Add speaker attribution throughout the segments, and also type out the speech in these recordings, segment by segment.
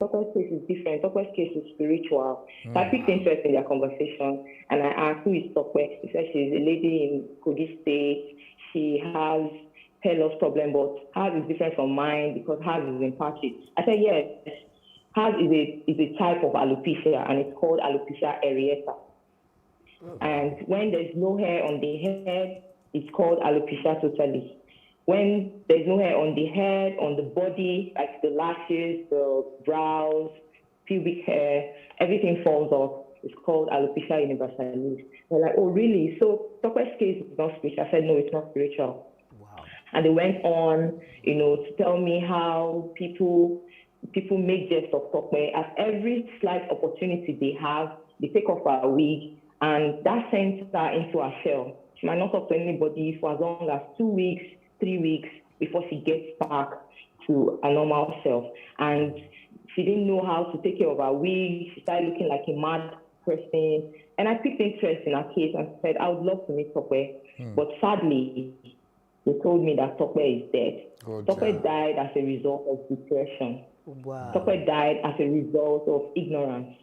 Speaker 1: Tokwe's case is different. Tokwe's case is spiritual. So I picked interest in their conversation, and I asked, who is Tokwe? She said she's a lady in Kogi State. She has hair loss problem, but hers is different from mine because hers is in patches. I said, yes, hers is a type of alopecia, and it's called alopecia areata. And when there's no hair on the head, it's called alopecia totalis. When there's no hair on the head, on the body, like the lashes, the brows, pubic hair, everything falls off. It's called alopecia universalis. They're like, oh, really? So Tokwe's case is not spiritual. I said, no, it's not spiritual.
Speaker 2: Wow.
Speaker 1: And they went on, to tell me how people make jest of Tokwe. At every slight opportunity they have, they take off her wig, and that sends her into a shell. She might not talk to anybody for as long as 2 weeks, 3 weeks before she gets back to a normal self. And she didn't know how to take care of her wig. She started looking like a mad person. And I picked interest in her case and said, I would love to meet Tokwe. But sadly, they told me that Tokwe is dead. Tokwe died as a result of depression.
Speaker 2: Wow.
Speaker 1: Tokwe died as a result of ignorance.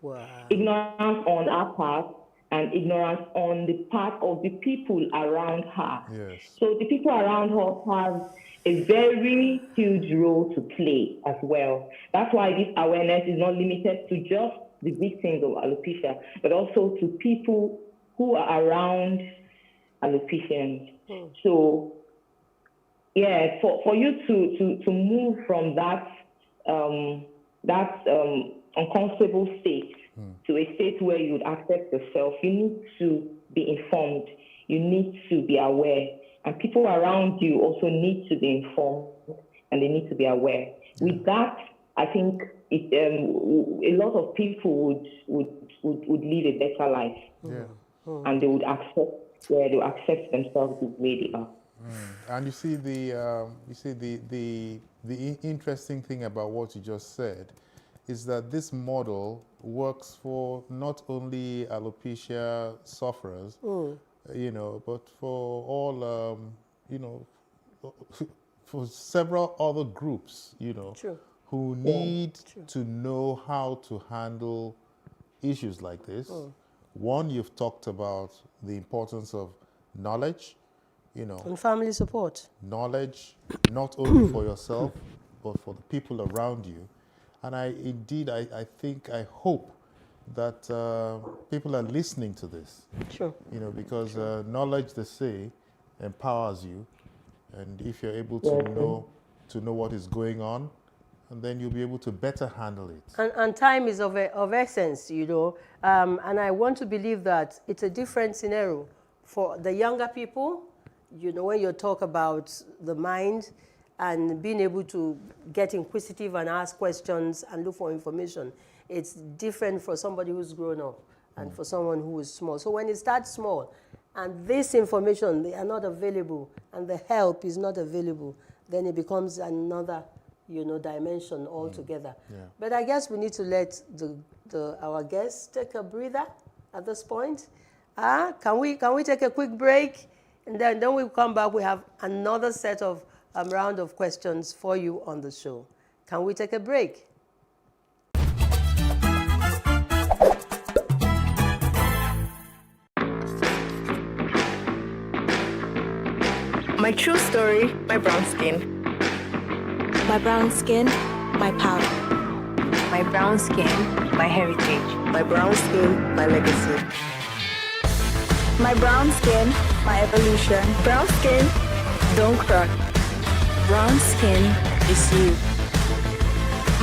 Speaker 2: Wow.
Speaker 1: Ignorance on our part, and ignorance on the part of the people around her.
Speaker 3: Yes.
Speaker 1: So the people around her have a very huge role to play as well. That's why this awareness is not limited to just the victims of alopecia, but also to people who are around alopecians. So, yeah, for you to move from that uncomfortable state to a state where you would accept yourself, you need to be informed. You need to be aware. And people around you also need to be informed, and they need to be aware. With that, I think a lot of people would live a better life.
Speaker 3: Yeah.
Speaker 1: And they would accept themselves the way they are.
Speaker 3: And you see the interesting thing about what you just said is that this model works for not only alopecia sufferers, but for all, for several other groups, who need to know how to handle issues like this. One, you've talked about the importance of knowledge,
Speaker 2: and family support.
Speaker 3: knowledge, not only for yourself, but for the people around you. And I hope that people are listening to this.
Speaker 2: Sure.
Speaker 3: Because knowledge, they say, empowers you. And if you're able to know what is going on, and then you'll be able to better handle it.
Speaker 2: And time is of essence, and I want to believe that it's a different scenario for the younger people. When you talk about the mind and being able to get inquisitive and ask questions and look for information, it's different for somebody who's grown up and for someone who is small. So when it starts small and this information, they are not available and the help is not available, then it becomes another dimension altogether. But I guess we need to let our guests take a breather at this point. Can we take a quick break? And then we'll come back. We have another set of round of questions for you on the show. Can we take a break?
Speaker 4: My true story, my brown skin.
Speaker 5: My brown skin, my power.
Speaker 4: My brown skin, my heritage. My brown skin, my legacy.
Speaker 5: My brown skin, my evolution.
Speaker 4: Brown skin, don't crack. Brown skin is you.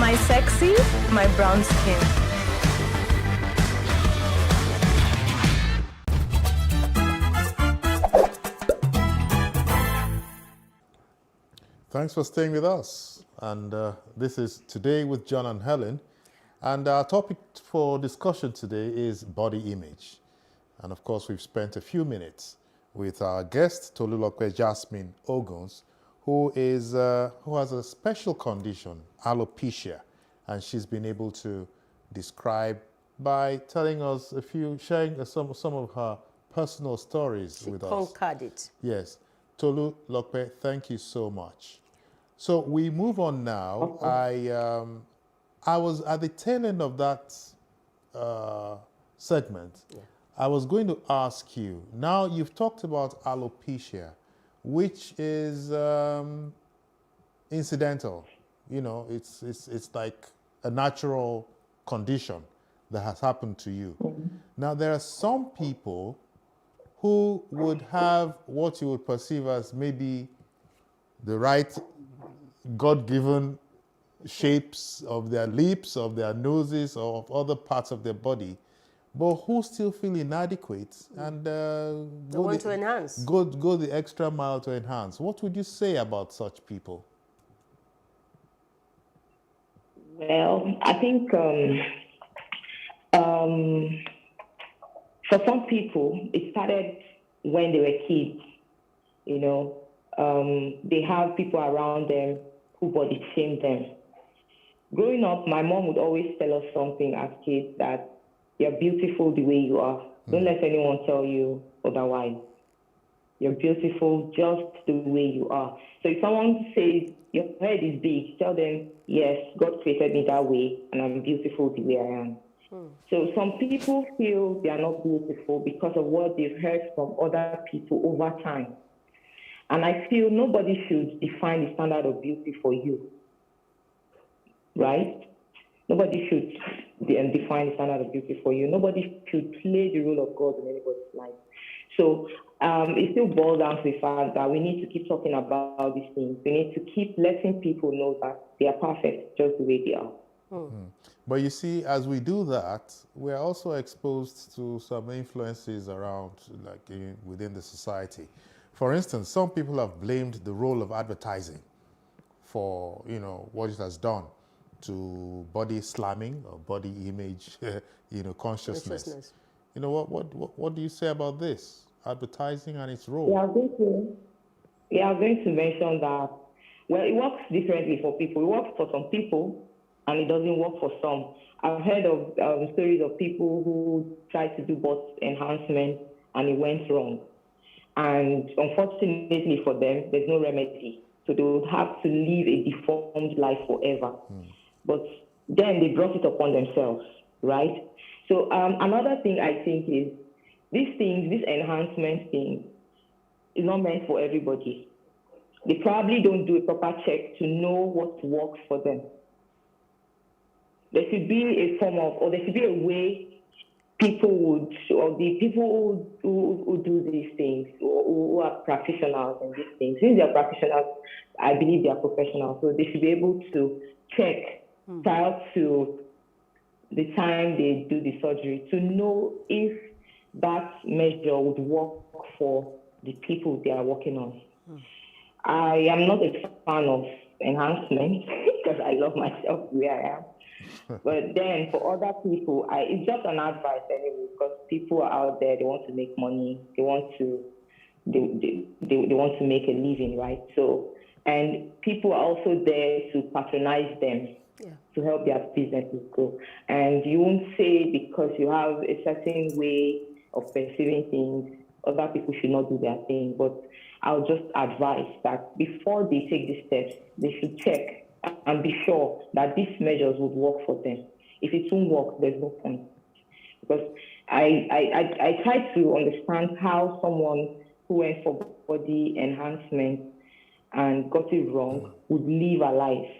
Speaker 4: My sexy, my brown skin.
Speaker 3: Thanks for staying with us. And this is Today with John and Helen. And our topic for discussion today is body image. And of course, we've spent a few minutes with our guest, Tolulokwe Jasmine Ogons, who has a special condition, alopecia. And she's been able to describe by telling us sharing some of her personal stories with us.
Speaker 2: Conquered it.
Speaker 3: Yes. Tolulokwe, thank you so much. So we move on now. I was at the tail end of that segment. Yeah. I was going to ask you, now you've talked about alopecia, which is incidental. You know, it's like a natural condition that has happened to you. Now, there are some people who would have what you would perceive as maybe the right God-given shapes of their lips, of their noses, or of other parts of their body, but who still feel inadequate and
Speaker 2: they want to enhance.
Speaker 3: Go the extra mile to enhance. What would you say about such people?
Speaker 1: Well, I think for some people, it started when they were kids. You know, they have people around them who body shame them. Growing up, my mom would always tell us something as kids, that you're beautiful the way you are. Don't let anyone tell you otherwise. You're beautiful just the way you are. So if someone says your head is big, tell them, yes, God created me that way and I'm beautiful the way I am. So some people feel they are not beautiful because of what they've heard from other people over time. And I feel nobody should define the standard of beauty for you, right? Nobody should define the standard of beauty for you. Nobody should play the role of God in anybody's life. So it still boils down to the fact that we need to keep talking about these things. We need to keep letting people know that they are perfect just the way they are.
Speaker 3: But you see, as we do that, we're also exposed to some influences around, like within the society. For instance, some people have blamed the role of advertising for, you know, what it has done to body slamming or body image, you know, consciousness. You know, what do you say about this, advertising and its role?
Speaker 1: Yeah, I was going to mention that, well, it works differently for people. It works for some people, and it doesn't work for some. I've heard of stories of people who tried to do bust enhancement, and it went wrong. And unfortunately for them, there's no remedy. So they would have to live a deformed life forever. But then they brought it upon themselves, right? So another thing I think is these things, this enhancement thing, is not meant for everybody. They probably don't do a proper check to know what works for them. There should be a form of, or there should be a way people would, or the people who do these things, who are practitioners in these things, since they are practitioners, I believe they are professionals, so they should be able to check prior to the time they do the surgery to know if that measure would work for the people they are working on. I am not a fan of enhancement because I love myself the way I am. But then for other people, it's just an advice anyway, because people are out there, they want to make money, they want to make a living, right? So, and people are also there to patronize them, to help their businesses grow. And you won't say because you have a certain way of perceiving things, other people should not do their thing. But I'll just advise that before they take these steps, they should check and be sure that these measures would work for them. If it won't work, there's no point. Because I try to understand how someone who went for body enhancement and got it wrong would live a life.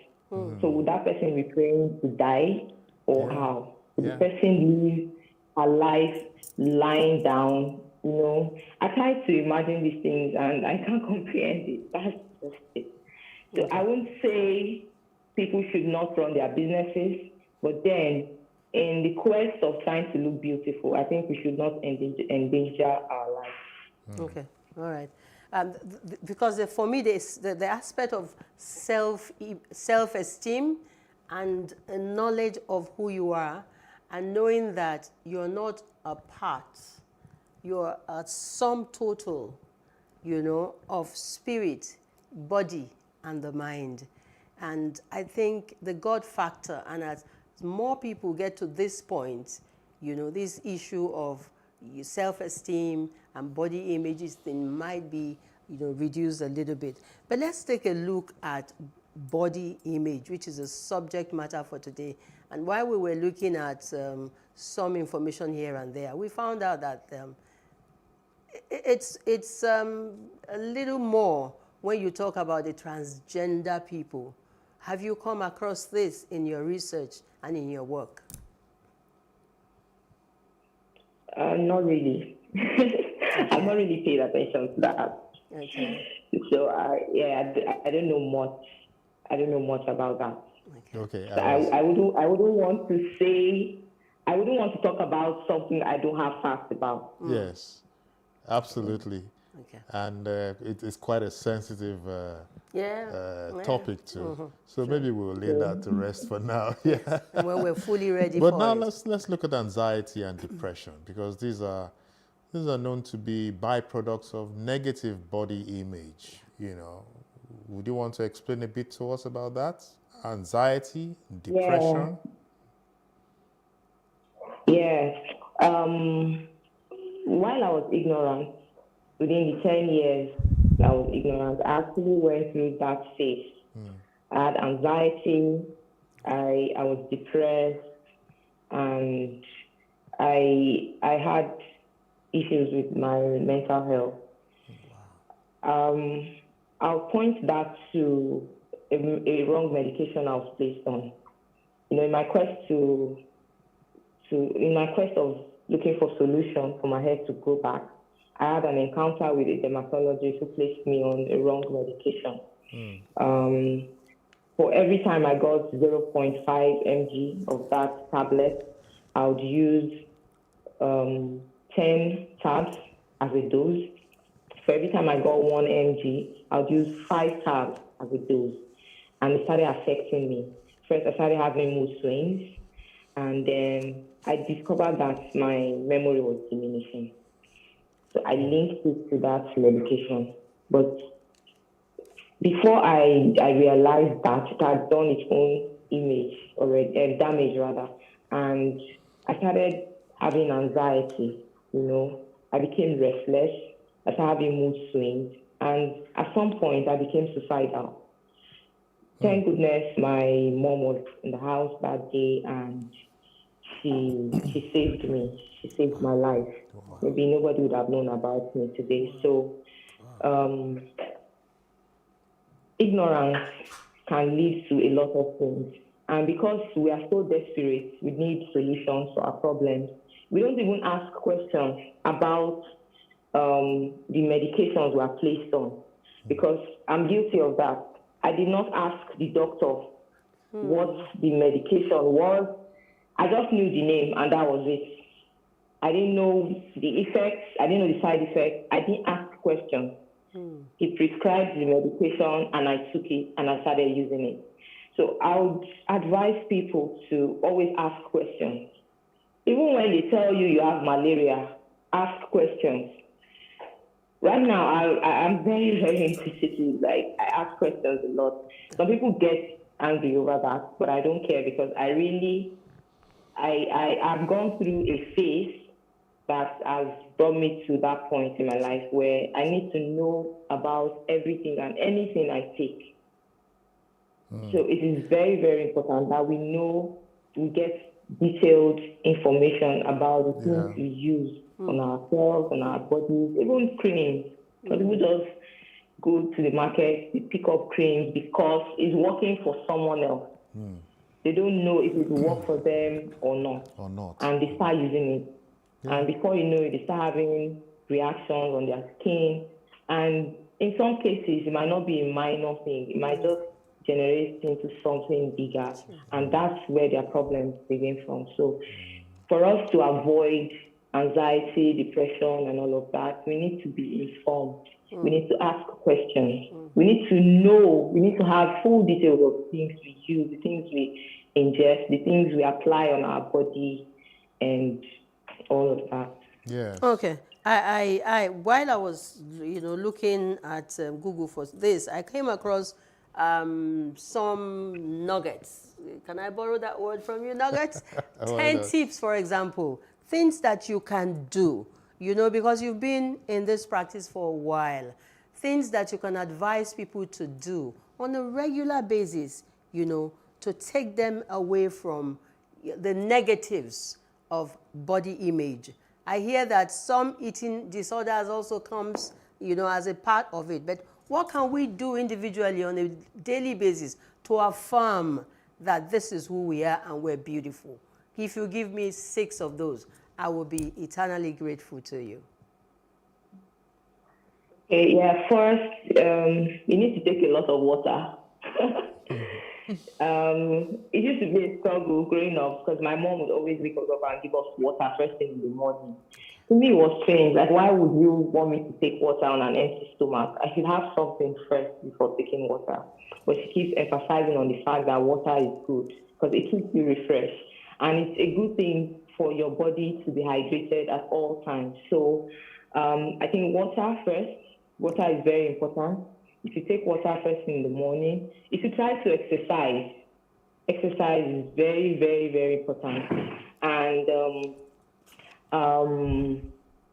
Speaker 1: So would that person be praying to die, or how? Would the person live a life lying down? You know, I try to imagine these things and I can't comprehend it. That's just it. So I wouldn't say people should not run their businesses, but then in the quest of trying to look beautiful, I think we should not endanger our lives.
Speaker 2: Okay, all right. Because for me, the aspect of self-esteem and a knowledge of who you are, and knowing that you're not a part, you're a sum total, you know, of spirit, body, and the mind. And I think the God factor, and as more people get to this point, you know, this issue of self-esteem and body images thing might be, you know, reduced a little bit. But let's take a look at body image, which is a subject matter for today. And while we were looking at some information here and there, we found out that it's a little more when you talk about the transgender people. Have you come across this in your research and in your work?
Speaker 1: Not really. I've not really paid attention to that.
Speaker 2: Okay.
Speaker 1: So I don't know much. I don't know much about that.
Speaker 3: Okay.
Speaker 1: So I wouldn't want to say. I wouldn't want to talk about something I don't have facts about.
Speaker 3: Yes, absolutely.
Speaker 2: Okay.
Speaker 3: And it is quite a sensitive topic too. So maybe we'll lay that to rest for now. Yeah.
Speaker 2: And when we're fully ready
Speaker 3: But
Speaker 2: for
Speaker 3: now
Speaker 2: it.
Speaker 3: let's look at anxiety and depression, because these are known to be byproducts of negative body image. You know, would you want to explain a bit to us about that? Anxiety, depression.
Speaker 1: Yes. While I was ignorant, within the 10 years I was ignorant, I actually went through that phase. I had anxiety, I was depressed, and I had issues with my mental health. I'll point that to a wrong medication I was placed on. You know, in my quest of looking for solution for my head to go back, I had an encounter with a dermatologist who placed me on a wrong medication. For every time I got 0.5 mg of that tablet, I would use 10 tabs as a dose. For every time I got 1 mg, I would use 5 tabs as a dose. And it started affecting me. First, I started having mood swings, and then I discovered that my memory was diminishing. So I linked it to that medication. But before I realized that it had done its own damage rather, and I started having anxiety, you know. I became restless, I started having mood swings, and at some point I became suicidal. Thank goodness my mom was in the house that day, and she saved me. She saved my life. Maybe nobody would have known about me today. So ignorance can lead to a lot of things. And because we are so desperate, we need solutions to our problems, we don't even ask questions about the medications we are placed on. Because I'm guilty of that. I did not ask the doctor what the medication was. I just knew the name, and that was it. I didn't know the effects. I didn't know the side effects. I didn't ask questions. He prescribed the medication, and I took it, and I started using it. So I would advise people to always ask questions. Even when they tell you you have malaria, ask questions. Right now, I'm very, very inquisitive. Like, I ask questions a lot. Some people get angry over that, but I don't care, because I've gone through a phase that has brought me to that point in my life where I need to know about everything and anything I take. So it is very, very important that we get detailed information about the things we use on ourselves, on our bodies, even creams. Some people just go to the market, they pick up creams because it's working for someone else. They don't know if it will work for them or not. And they start using it. And before you know it, they start having reactions on their skin. And in some cases, it might not be a minor thing. It might just generate into something bigger. And that's where their problems begin from. So for us to avoid anxiety, depression, and all of that, we need to be informed. We need to ask questions. We need to know, we need to have full details of the things we use, the things we ingest, the things we apply on our body, and all of that.
Speaker 3: Yes.
Speaker 2: Okay. I while I was, looking at Google for this, I came across some nuggets. Can I borrow that word from you, nuggets? 10 tips, for example, things that you can do, because you've been in this practice for a while, things that you can advise people to do on a regular basis, to take them away from the negatives of body image. I hear that some eating disorders also comes, as a part of it. But what can we do individually on a daily basis to affirm that this is who we are and we're beautiful? If you give me 6 of those, I will be eternally grateful to you.
Speaker 1: Okay, yeah, first, you need to take a lot of water. It used to be a struggle growing up because my mom would always wake us up and give us water first thing in the morning. To me, it was strange. Like, why would you want me to take water on an empty stomach? I should have something first before taking water. But she keeps emphasizing on the fact that water is good because it keeps you refreshed. And it's a good thing for your body to be hydrated at all times. So I think water first. Water is very important. If you take water first thing in the morning, if you try to exercise is very, very, very important. And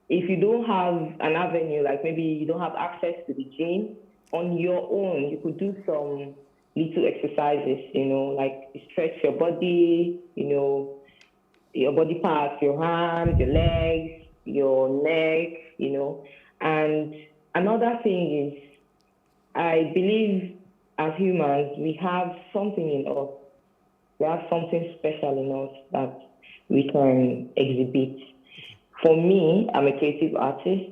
Speaker 1: if you don't have an avenue, like maybe you don't have access to the gym, on your own, you could do some little exercises, like you stretch your body, your body parts, your hands, your legs, your neck, And another thing is, I believe as humans, we have something in us. We have something special in us that we can exhibit. For me, I'm a creative artist.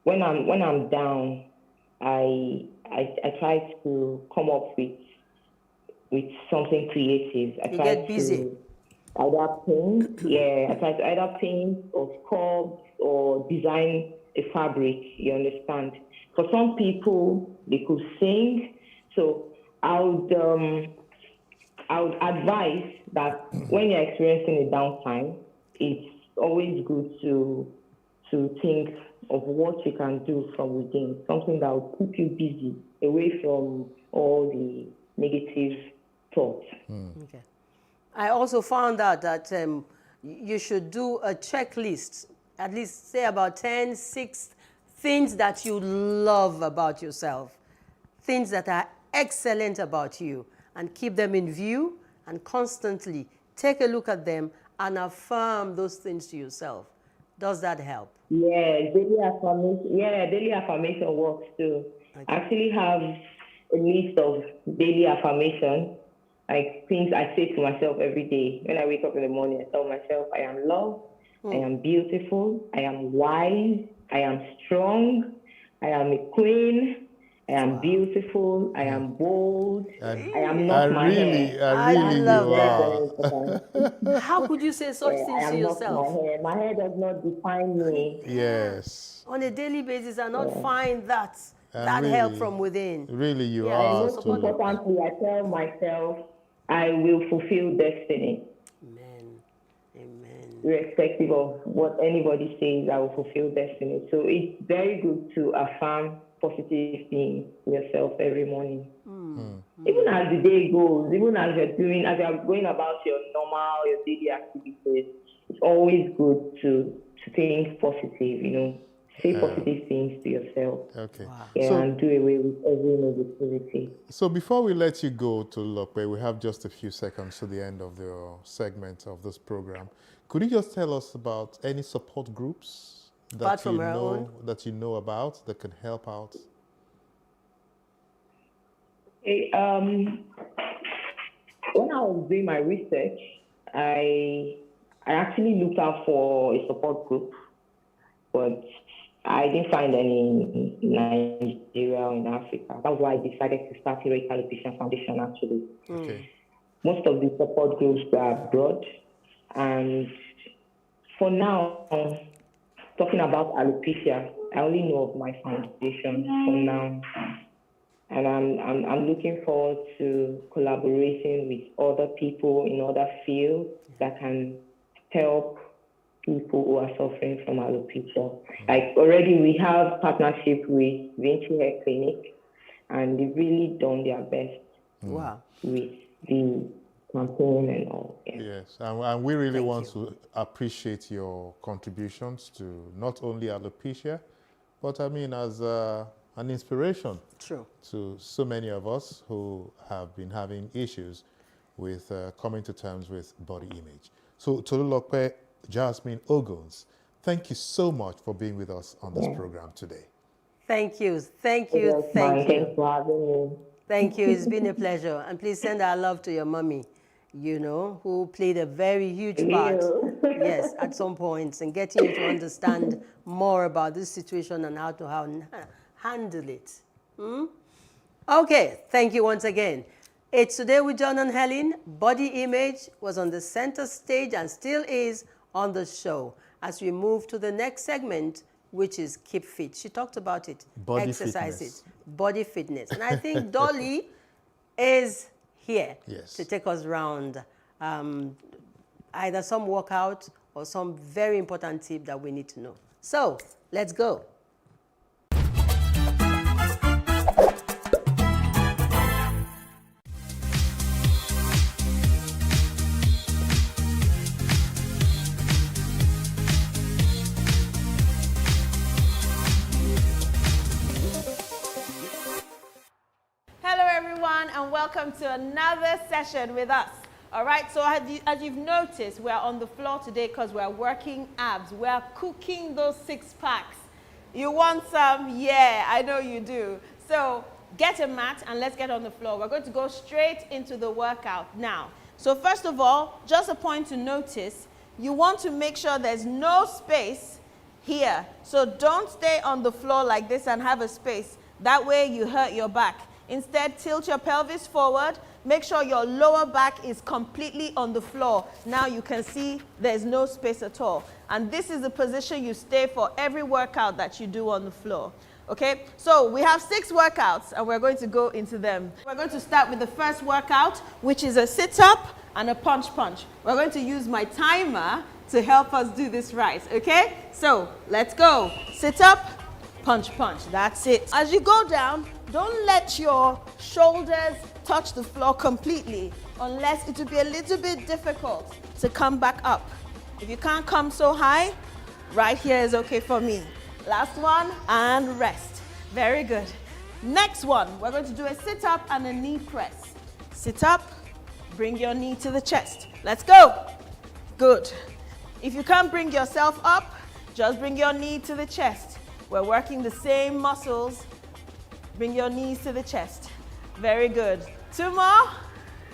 Speaker 1: When I'm down, I try to come up with something creative. I try
Speaker 2: get busy.
Speaker 1: to either paint, I try to either paint or sculpt or design a fabric, you understand? For some people, they could sing. So I would advise that when you're experiencing a downtime, it's always good to think of what you can do from within, something that will keep you busy, away from all the negative thoughts.
Speaker 2: Okay. I also found out that you should do a checklist, at least say about 6 things that you love about yourself, things that are excellent about you, and keep them in view and constantly take a look at them and affirm those things to yourself. Does that help?
Speaker 1: Yeah, daily affirmation works too.
Speaker 2: Okay.
Speaker 1: I actually have a list of daily affirmations, like things I say to myself every day. When I wake up in the morning, I tell myself, I am loved, I am beautiful, I am wise, I am strong, I am a queen, I am beautiful, I am bold, I am not my hair.
Speaker 2: I love
Speaker 3: you
Speaker 2: that.
Speaker 3: are.
Speaker 2: How could you say such
Speaker 1: I
Speaker 2: things to
Speaker 1: am not
Speaker 2: yourself?
Speaker 1: my hair. My hair does not define me.
Speaker 3: Yes.
Speaker 2: On a daily basis and not find that
Speaker 3: And
Speaker 2: help
Speaker 3: really,
Speaker 2: from within.
Speaker 3: Really, you
Speaker 2: Yeah,
Speaker 3: are.
Speaker 1: Most importantly, I tell myself, I will fulfill destiny.
Speaker 2: Amen. Amen.
Speaker 1: Irrespective of what anybody says, I will fulfill destiny. So it's very good to affirm positive things to yourself every morning. Even as the day goes, even as you're going about your daily activities, it's always good to think positive, say positive things to yourself.
Speaker 3: Okay.
Speaker 2: Wow.
Speaker 1: And do away with every negativity.
Speaker 3: So before we let you go to Lope, we have just a few seconds to the end of the segment of this program. Could you just tell us about any support groups that you know about that can help out?
Speaker 1: Okay, when I was doing my research, I actually looked out for a support group, but I didn't find any in Nigeria or in Africa. That's why I decided to start Heroic Alopecia Foundation, actually.
Speaker 3: Okay.
Speaker 1: Most of the support groups are abroad. And for now, talking about alopecia, I only know of my foundation for now. And I'm looking forward to collaborating with other people in other fields that can help people who are suffering from alopecia. Like already we have partnership with Vinci Hair Clinic, and they've really done their best
Speaker 2: Wow.
Speaker 1: with the campaign and all. Yeah.
Speaker 3: Yes, and we really want to appreciate your contributions to not only alopecia, but I mean as an inspiration
Speaker 2: True.
Speaker 3: to so many of us who have been having issues with coming to terms with body image. So Tolulope Jasmine Oguns, thank you so much for being with us on this program today.
Speaker 2: Thank you. Thank
Speaker 1: Yes,
Speaker 2: you. Thank you.
Speaker 1: Thanks for having me.
Speaker 2: Thank you. It's been a pleasure. And please send our love to your mommy, who played a very huge part, yes, at some points, in getting you to understand more about this situation and how to handle it. Okay, thank you once again. It's Today with John and Helen. Body image was on the center stage and still is on the show as we move to the next segment, which is Keep Fit. She talked about it.
Speaker 3: Body
Speaker 2: Exercise
Speaker 3: fitness.
Speaker 2: it. Body fitness. And I think Dolly is here
Speaker 3: Yes.
Speaker 2: to take us around either some workout or some very important tip that we need to know. So, let's go.
Speaker 6: And welcome to another session with us. All right, so as you've noticed, we're on the floor today because we're working abs. We're cooking those six packs. You want some? Yeah, I know you do. So get a mat and let's get on the floor. We're going to go straight into the workout now. So first of all, just a point to notice, you want to make sure there's no space here. So don't stay on the floor like this and have a space. That way you hurt your back. Instead, tilt your pelvis forward. Make sure your lower back is completely on the floor. Now you can see there's no space at all. And this is the position you stay for every workout that you do on the floor. Okay, so we have 6 workouts and we're going to go into them. We're going to start with the first workout, which is a sit-up and a punch-punch. We're going to use my timer to help us do this right, okay? So let's go. Sit-up, punch-punch. That's it. As you go down, don't let your shoulders touch the floor completely, unless it will be a little bit difficult to come back up. If you can't come so high, right here is okay for me. Last one, and rest. Very good. Next one, we're going to do a sit-up and a knee press. Sit up, bring your knee to the chest. Let's go. Good. If you can't bring yourself up, just bring your knee to the chest. We're working the same muscles. Bring your knees to the chest. Very good. 2 more,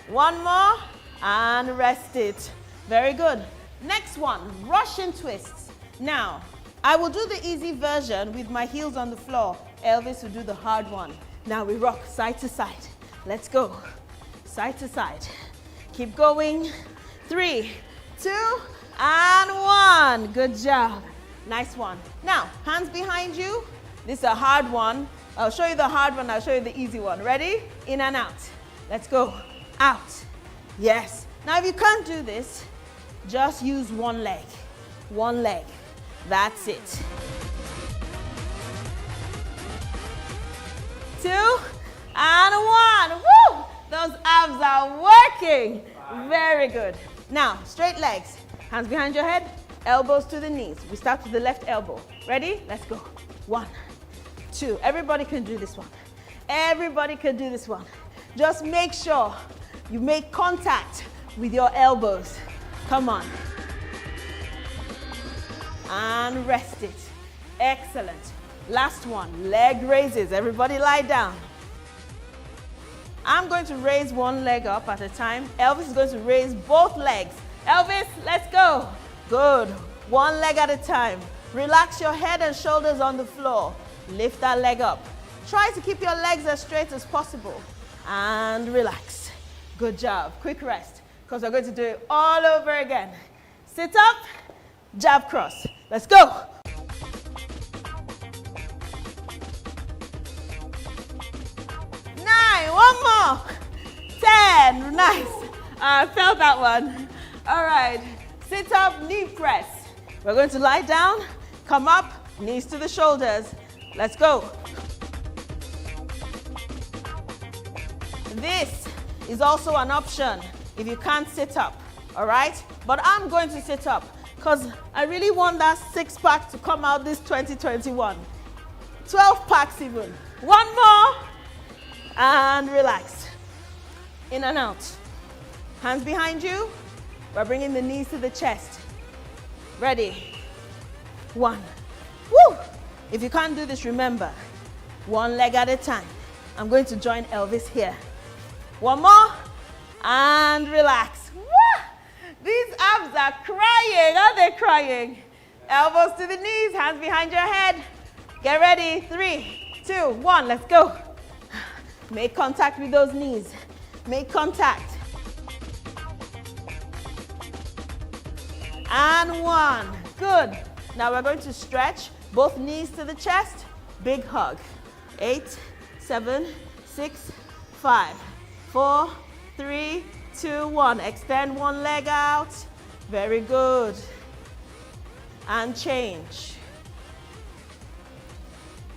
Speaker 6: 1 more, and rest it. Very good. Next one, Russian twists. Now, I will do the easy version with my heels on the floor. Elvis will do the hard one. Now we rock side to side. Let's go. Side to side. Keep going. 3, 2, and 1. Good job. Nice one. Now, hands behind you. This is a hard one. I'll show you the hard one, I'll show you the easy one. Ready? In and out. Let's go. Out. Yes. Now if you can't do this, just use one leg. One leg. That's it. 2 and 1. Woo! Those abs are working. Very good. Now, straight legs. Hands behind your head, elbows to the knees. We start with the left elbow. Ready? Let's go. 1, 2. Everybody can do this one. Everybody can do this one. Just make sure you make contact with your elbows. Come on. And rest it. Excellent. Last one, leg raises. Everybody lie down. I'm going to raise one leg up at a time. Elvis is going to raise both legs. Elvis, let's go. Good. One leg at a time. Relax your head and shoulders on the floor. Lift that leg up. Try to keep your legs as straight as possible. And relax. Good job. Quick rest, because we're going to do it all over again. Sit up, jab cross. Let's go. 9, 1 more. 10, nice. I felt that one. All right, sit up, knee press. We're going to lie down, come up, knees to the shoulders. Let's go. This is also an option if you can't sit up, all right? But I'm going to sit up because I really want that 6-pack to come out this 2021. 12 packs even. One more. And relax. In and out. Hands behind you. We're bringing the knees to the chest. Ready. 1. Woo! If you can't do this, remember, one leg at a time. I'm going to join Elvis here. One more. And relax. Woo! These abs are crying. Are they crying? Elbows to the knees, hands behind your head. Get ready. 3, 2, 1. Let's go. Make contact with those knees. Make contact. And 1. Good. Now we're going to stretch both knees to the chest. Big hug. 8, 7, 6, 5, 4, 3, 2, 1. Extend one leg out. Very good. And change.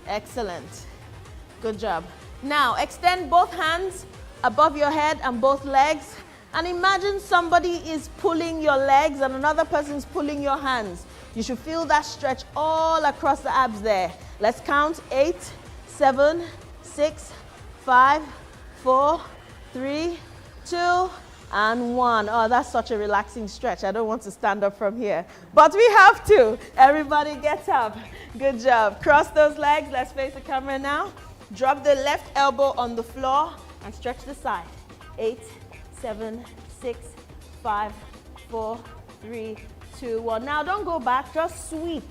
Speaker 6: Excellent. Good job. Now extend both hands above your head and both legs. And imagine somebody is pulling your legs and another person is pulling your hands. You should feel that stretch all across the abs there. Let's count. 8, 7, 6, 5, 4, 3, 2, and 1. Oh, that's such a relaxing stretch. I don't want to stand up from here, but we have to. Everybody get up. Good job. Cross those legs. Let's face the camera now. Drop the left elbow on the floor and stretch the side. 8, 7, 6, 5, 4, 3, 2, 1. Now don't go back, just sweep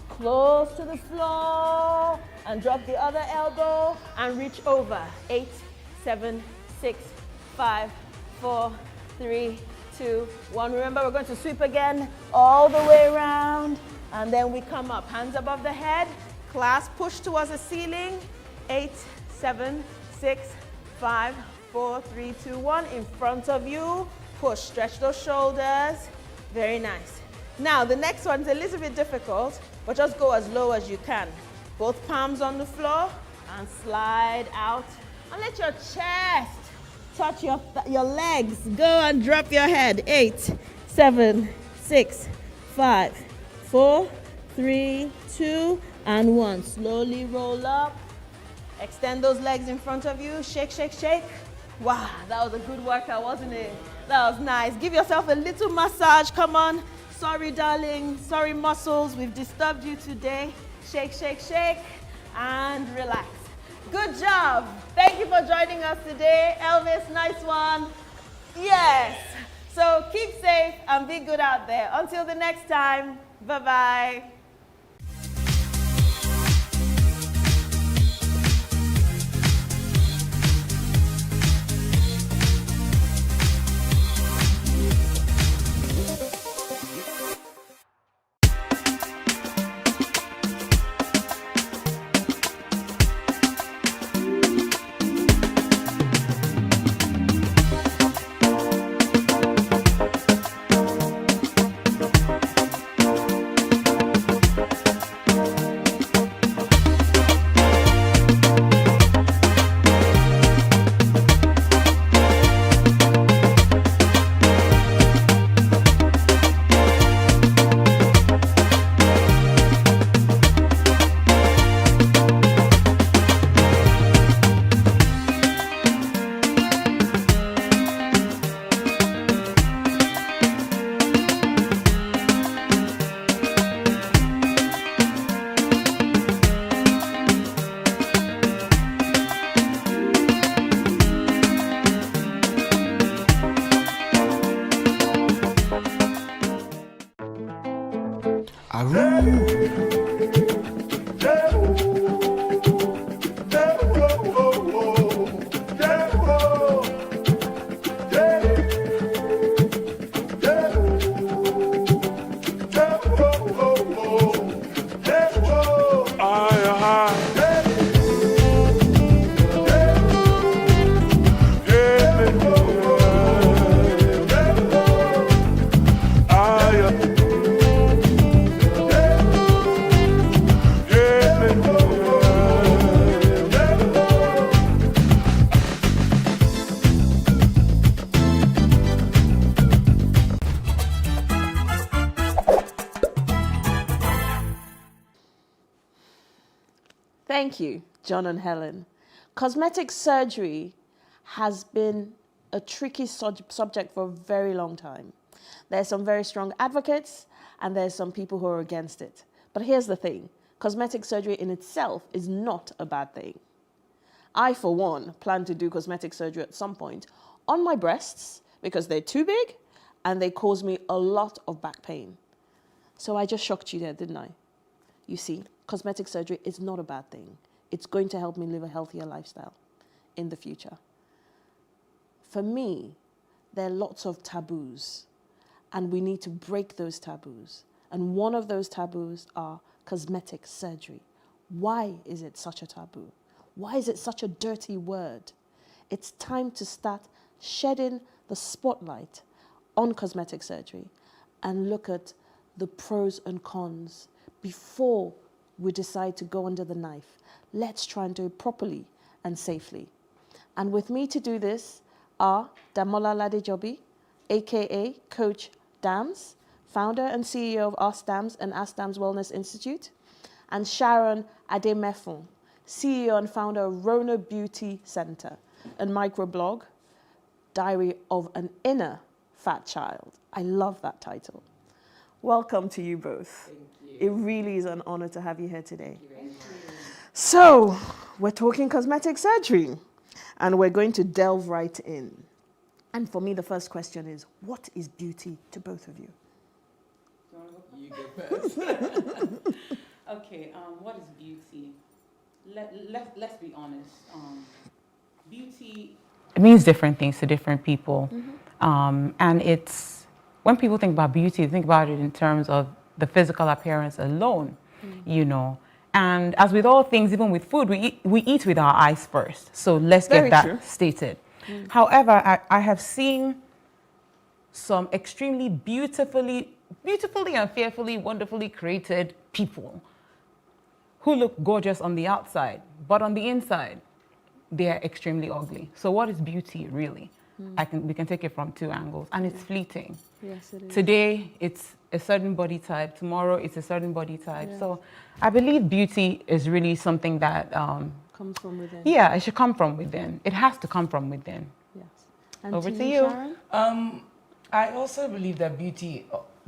Speaker 6: close to the floor and drop the other elbow and reach over. 8, 7, 6, 5, 4, 3, 2, 1. Remember, we're going to sweep again all the way around and then we come up. Hands above the head, clasp, push towards the ceiling. 8, 7, 6, 5, 4, 3, 2, 1. In front of you, push, stretch those shoulders. Very nice. Now, the next one's a little bit difficult, but just go as low as you can. Both palms on the floor and slide out. And let your chest touch your legs. Go and drop your head. 8, 7, 6, 5, 4, 3, 2, and 1. Slowly roll up. Extend those legs in front of you. Shake, shake, shake. Wow, that was a good workout, wasn't it? That was nice. Give yourself a little massage. Come on. Sorry, darling. Sorry, muscles. We've disturbed you today. Shake, shake, shake, and relax. Good job. Thank you for joining us today. Elvis, nice one. Yes. So keep safe and be good out there. Until the next time, bye-bye.
Speaker 7: Thank you, John and Helen. Cosmetic surgery has been a tricky subject for a very long time. There's some very strong advocates and there's some people who are against it. But here's the thing, cosmetic surgery in itself is not a bad thing. I, for one, plan to do cosmetic surgery at some point on my breasts because they're too big and they cause me a lot of back pain. So I just shocked you there, didn't I? You see, cosmetic surgery is not a bad thing. It's going to help me live a healthier lifestyle in the future. For me, there are lots of taboos, and we need to break those taboos. And one of those taboos are cosmetic surgery. Why is it such a taboo? Why is it such a dirty word? It's time to start shedding the spotlight on cosmetic surgery and look at the pros and cons before we decide to go under the knife. Let's try and do it properly and safely. And with me to do this are Damola Ladejobi, aka Coach Dams, founder and CEO of Ask Dams and Ask Dams Wellness Institute, and Sharon Ademefun, CEO and founder of Rona Beauty Center and microblog, Diary of an Inner Fat Child. I love that title. Welcome to you both. Thank you. It really is an honor to have you here today. Thank you. So, we're talking cosmetic surgery, and we're going to delve right in. And for me, the first question is, what is beauty to both of you?
Speaker 8: You go first. Okay, what is beauty? Let's be honest. Beauty, it means different things to different people. And it's, when people think about beauty, they think about it in terms of the physical appearance alone, you know. And as with all things, even with food, we eat with our eyes first. So let's get that stated. However, I have seen some extremely beautifully and fearfully, wonderfully created people who look gorgeous on the outside, but on the inside, they are extremely ugly. So what is beauty really? We can take it from two angles, and it's fleeting.
Speaker 7: Yes, it is.
Speaker 8: Today, it's a certain body type. Tomorrow, it's a certain body type. Yes. So I believe beauty is really something that...
Speaker 7: comes from within.
Speaker 8: Yeah, it should come from within. It has to come from within.
Speaker 7: Yes. And
Speaker 8: over to you.
Speaker 7: Sharon?
Speaker 9: I also believe that beauty,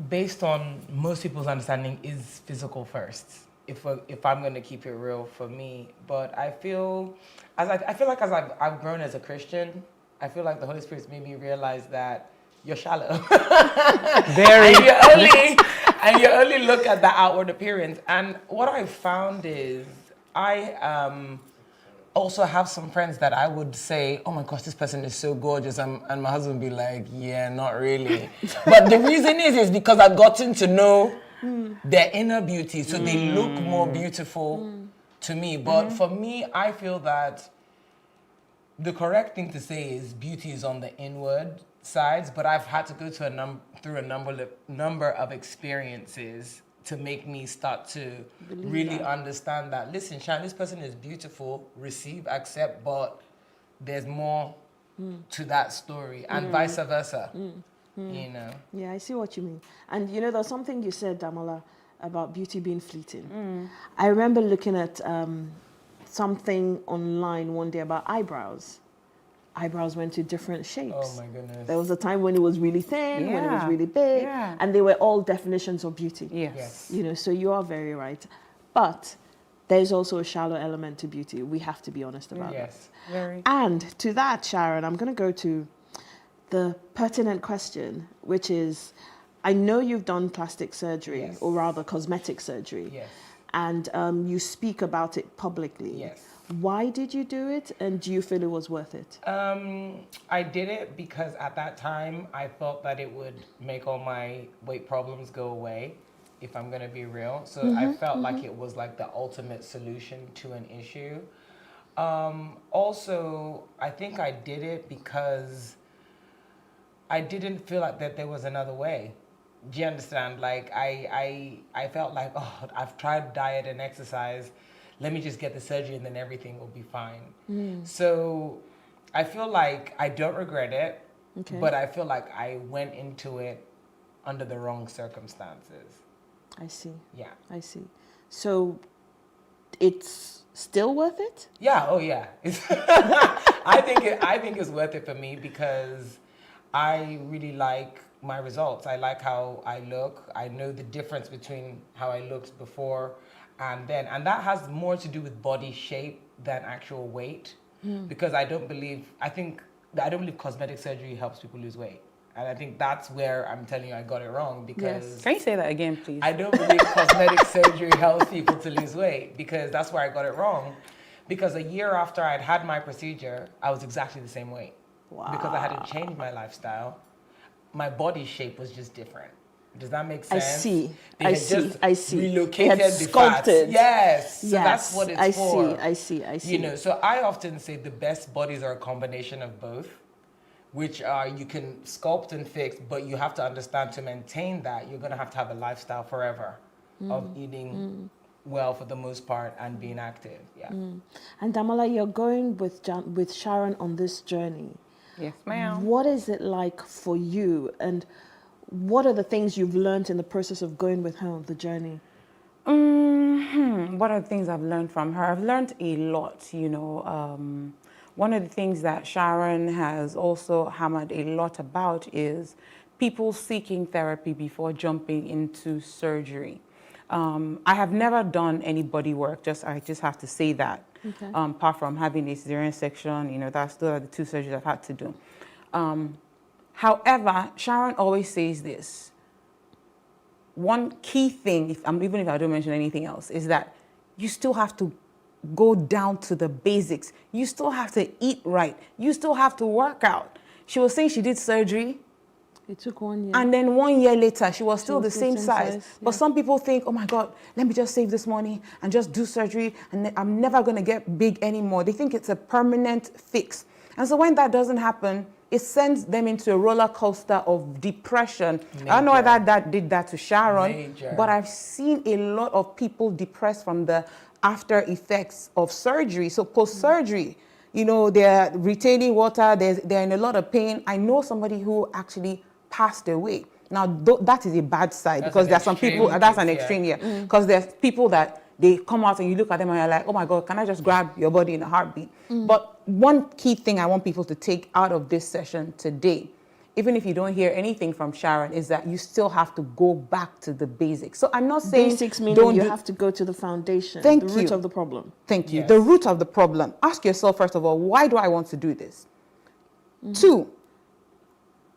Speaker 9: based on most people's understanding, is physical first. If I'm going to keep it real for me, but I feel like as I've grown as a Christian, I feel like the Holy Spirit's made me realize that you're shallow.
Speaker 8: Very.
Speaker 9: and you only look at the outward appearance. And what I've found is I also have some friends that I would say, oh my gosh, this person is so gorgeous. And my husband would be like, yeah, not really. But the reason is because I've gotten to know their inner beauty. So they look more beautiful to me. But for me, I feel that the correct thing to say is beauty is on the inward sides, but I've had to go to through a number of experiences to make me start to really understand that, listen, Shan, this person is beautiful, receive, accept, but there's more to that story, and vice versa, you know.
Speaker 7: Yeah, I see what you mean. And you know, there's something you said, Damola, about beauty being fleeting. I remember looking at something online one day about eyebrows. Eyebrows went to different shapes.
Speaker 9: Oh my goodness.
Speaker 7: There was a time when it was really thin, when it was really big, and they were all definitions of beauty.
Speaker 8: Yes.
Speaker 7: You know, so you are very right. But there's also a shallow element to beauty. We have to be honest about that.
Speaker 8: Very.
Speaker 7: And to that, Sharon, I'm going to go to the pertinent question, which is, I know you've done plastic surgery, or rather cosmetic surgery.
Speaker 9: Yes.
Speaker 7: And you speak about it publicly.
Speaker 9: Yes.
Speaker 7: Why did you do it, and do you feel it was worth it?
Speaker 9: I did it because at that time I thought that it would make all my weight problems go away, if I'm gonna be real. So I felt like it was like the ultimate solution to an issue. Also, I think I did it because I didn't feel like that there was another way. Do you understand? Like I felt like, oh, I've tried diet and exercise. Let me just get the surgery and then everything will be fine. So I feel like I don't regret it, but I feel like I went into it under the wrong circumstances.
Speaker 7: I see.
Speaker 9: Yeah.
Speaker 7: I see. So it's still worth it?
Speaker 9: Yeah, oh yeah. I think it's worth it for me because I really like my results. I like how I look. I know the difference between how I looked before and then. And that has more to do with body shape than actual weight. Because I don't believe cosmetic surgery helps people lose weight. And I think that's where I'm telling you I got it wrong because...
Speaker 8: Can you say that again, please?
Speaker 9: I don't believe cosmetic surgery helps people to lose weight because that's where I got it wrong. Because a year after I'd had my procedure, I was exactly the same weight.
Speaker 7: Wow.
Speaker 9: Because I hadn't changed my lifestyle. My body shape was just different. Does that make sense?
Speaker 7: I see.
Speaker 9: Relocated
Speaker 7: It had
Speaker 9: the
Speaker 7: sculpted.
Speaker 9: fats. Yes. So
Speaker 7: Yes,
Speaker 9: that's what it's for.
Speaker 7: I see.
Speaker 9: You know, so I often say the best bodies are a combination of both, which are you can sculpt and fix, but you have to understand to maintain that, you're going to have a lifestyle forever of eating well for the most part and being active. Yeah.
Speaker 7: And Damola, you're going with Sharon on this journey.
Speaker 8: Yes, ma'am.
Speaker 7: What is it like for you, and what are the things you've learned in the process of going with her on the journey?
Speaker 8: What are the things I've learned from her? I've learned a lot, you know. One of the things that Sharon has also hammered a lot about is people seeking therapy before jumping into surgery. I have never done any body work, I just have to say that. Okay. Apart from having a cesarean section, you know, those are the 2 surgeries I've had to do. However, Sharon always says this. One key thing, even if I don't mention anything else, is that you still have to go down to the basics. You still have to eat right. You still have to work out. She was saying she did surgery.
Speaker 7: It took 1 year.
Speaker 8: And then 1 year later, she was still the same size.
Speaker 7: Yeah.
Speaker 8: But some people think, oh my God, let me just save this money and just do surgery and I'm never going to get big anymore. They think it's a permanent fix. And so when that doesn't happen, it sends them into a roller coaster of depression.
Speaker 9: Major.
Speaker 8: I don't know whether that did that to Sharon,
Speaker 9: Major.
Speaker 8: but I've seen a lot of people depressed from the after effects of surgery. So post-surgery, you know, they're retaining water, they're in a lot of pain. I know somebody who actually passed away. Now, that is a bad side because there are some people, that's an extreme here, because there's people that they come out and you look at them and you're like, oh my God, can I just grab your body in a heartbeat? But one key thing I want people to take out of this session today, even if you don't hear anything from Sharon, is that you still have to go back to the basics. So I'm not saying
Speaker 7: basics meaning you have to go to the foundation, the root of the problem.
Speaker 8: Thank you. Yes. The root of the problem. Ask yourself, first of all, why do I want to do this? 2,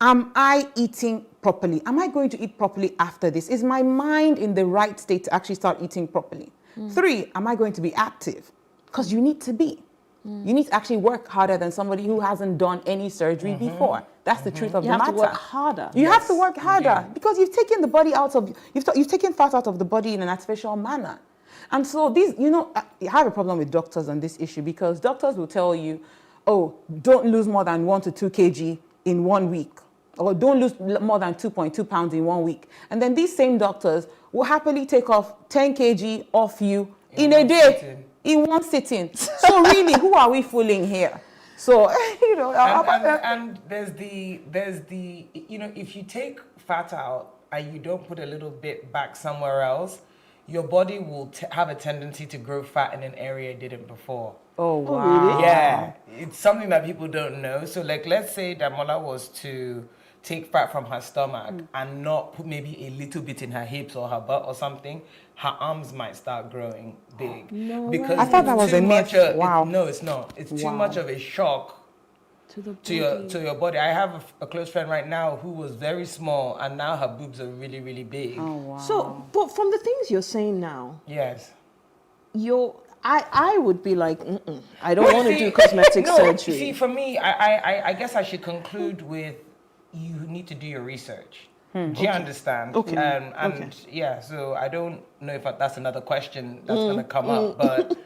Speaker 8: am I eating properly? Am I going to eat properly after this? Is my mind in the right state to actually start eating properly? 3, am I going to be active? Because you need to be. You need to actually work harder than somebody who hasn't done any surgery before. That's the truth of the matter.
Speaker 7: You have to work harder.
Speaker 8: You have to work harder because you've taken the body out of, you've taken fat out of the body in an artificial manner. And so these, you know, I have a problem with doctors on this issue because doctors will tell you, oh, don't lose more than 1 to 2 kg in 1 week. Or don't lose more than 2.2 pounds in 1 week. And then these same doctors will happily take off 10 kg off you in a day, in one sitting. So really, who are we fooling here? So, you know.
Speaker 9: And there's the, you know, if you take fat out and you don't put a little bit back somewhere else, your body will have a tendency to grow fat in an area it didn't before.
Speaker 8: Oh, wow.
Speaker 7: Really?
Speaker 9: Yeah. It's something that people don't know. So, like, let's say Damola was to take fat from her stomach and not put maybe a little bit in her hips or her butt or something, her arms might start growing big.
Speaker 7: No
Speaker 9: because
Speaker 8: I thought that was a myth. Wow.
Speaker 9: No, it's not. It's too much of a shock to your body. I have a close friend right now who was very small and now her boobs are really, really big.
Speaker 8: Oh, wow.
Speaker 7: So, but from the things you're saying now,
Speaker 9: Yes.
Speaker 7: I would be like, I don't want to do cosmetic surgery.
Speaker 9: See, for me, I guess I should conclude with you need to do your research. Do you understand?
Speaker 7: Okay.
Speaker 9: And yeah, so I don't know if that's another question that's going to come up, but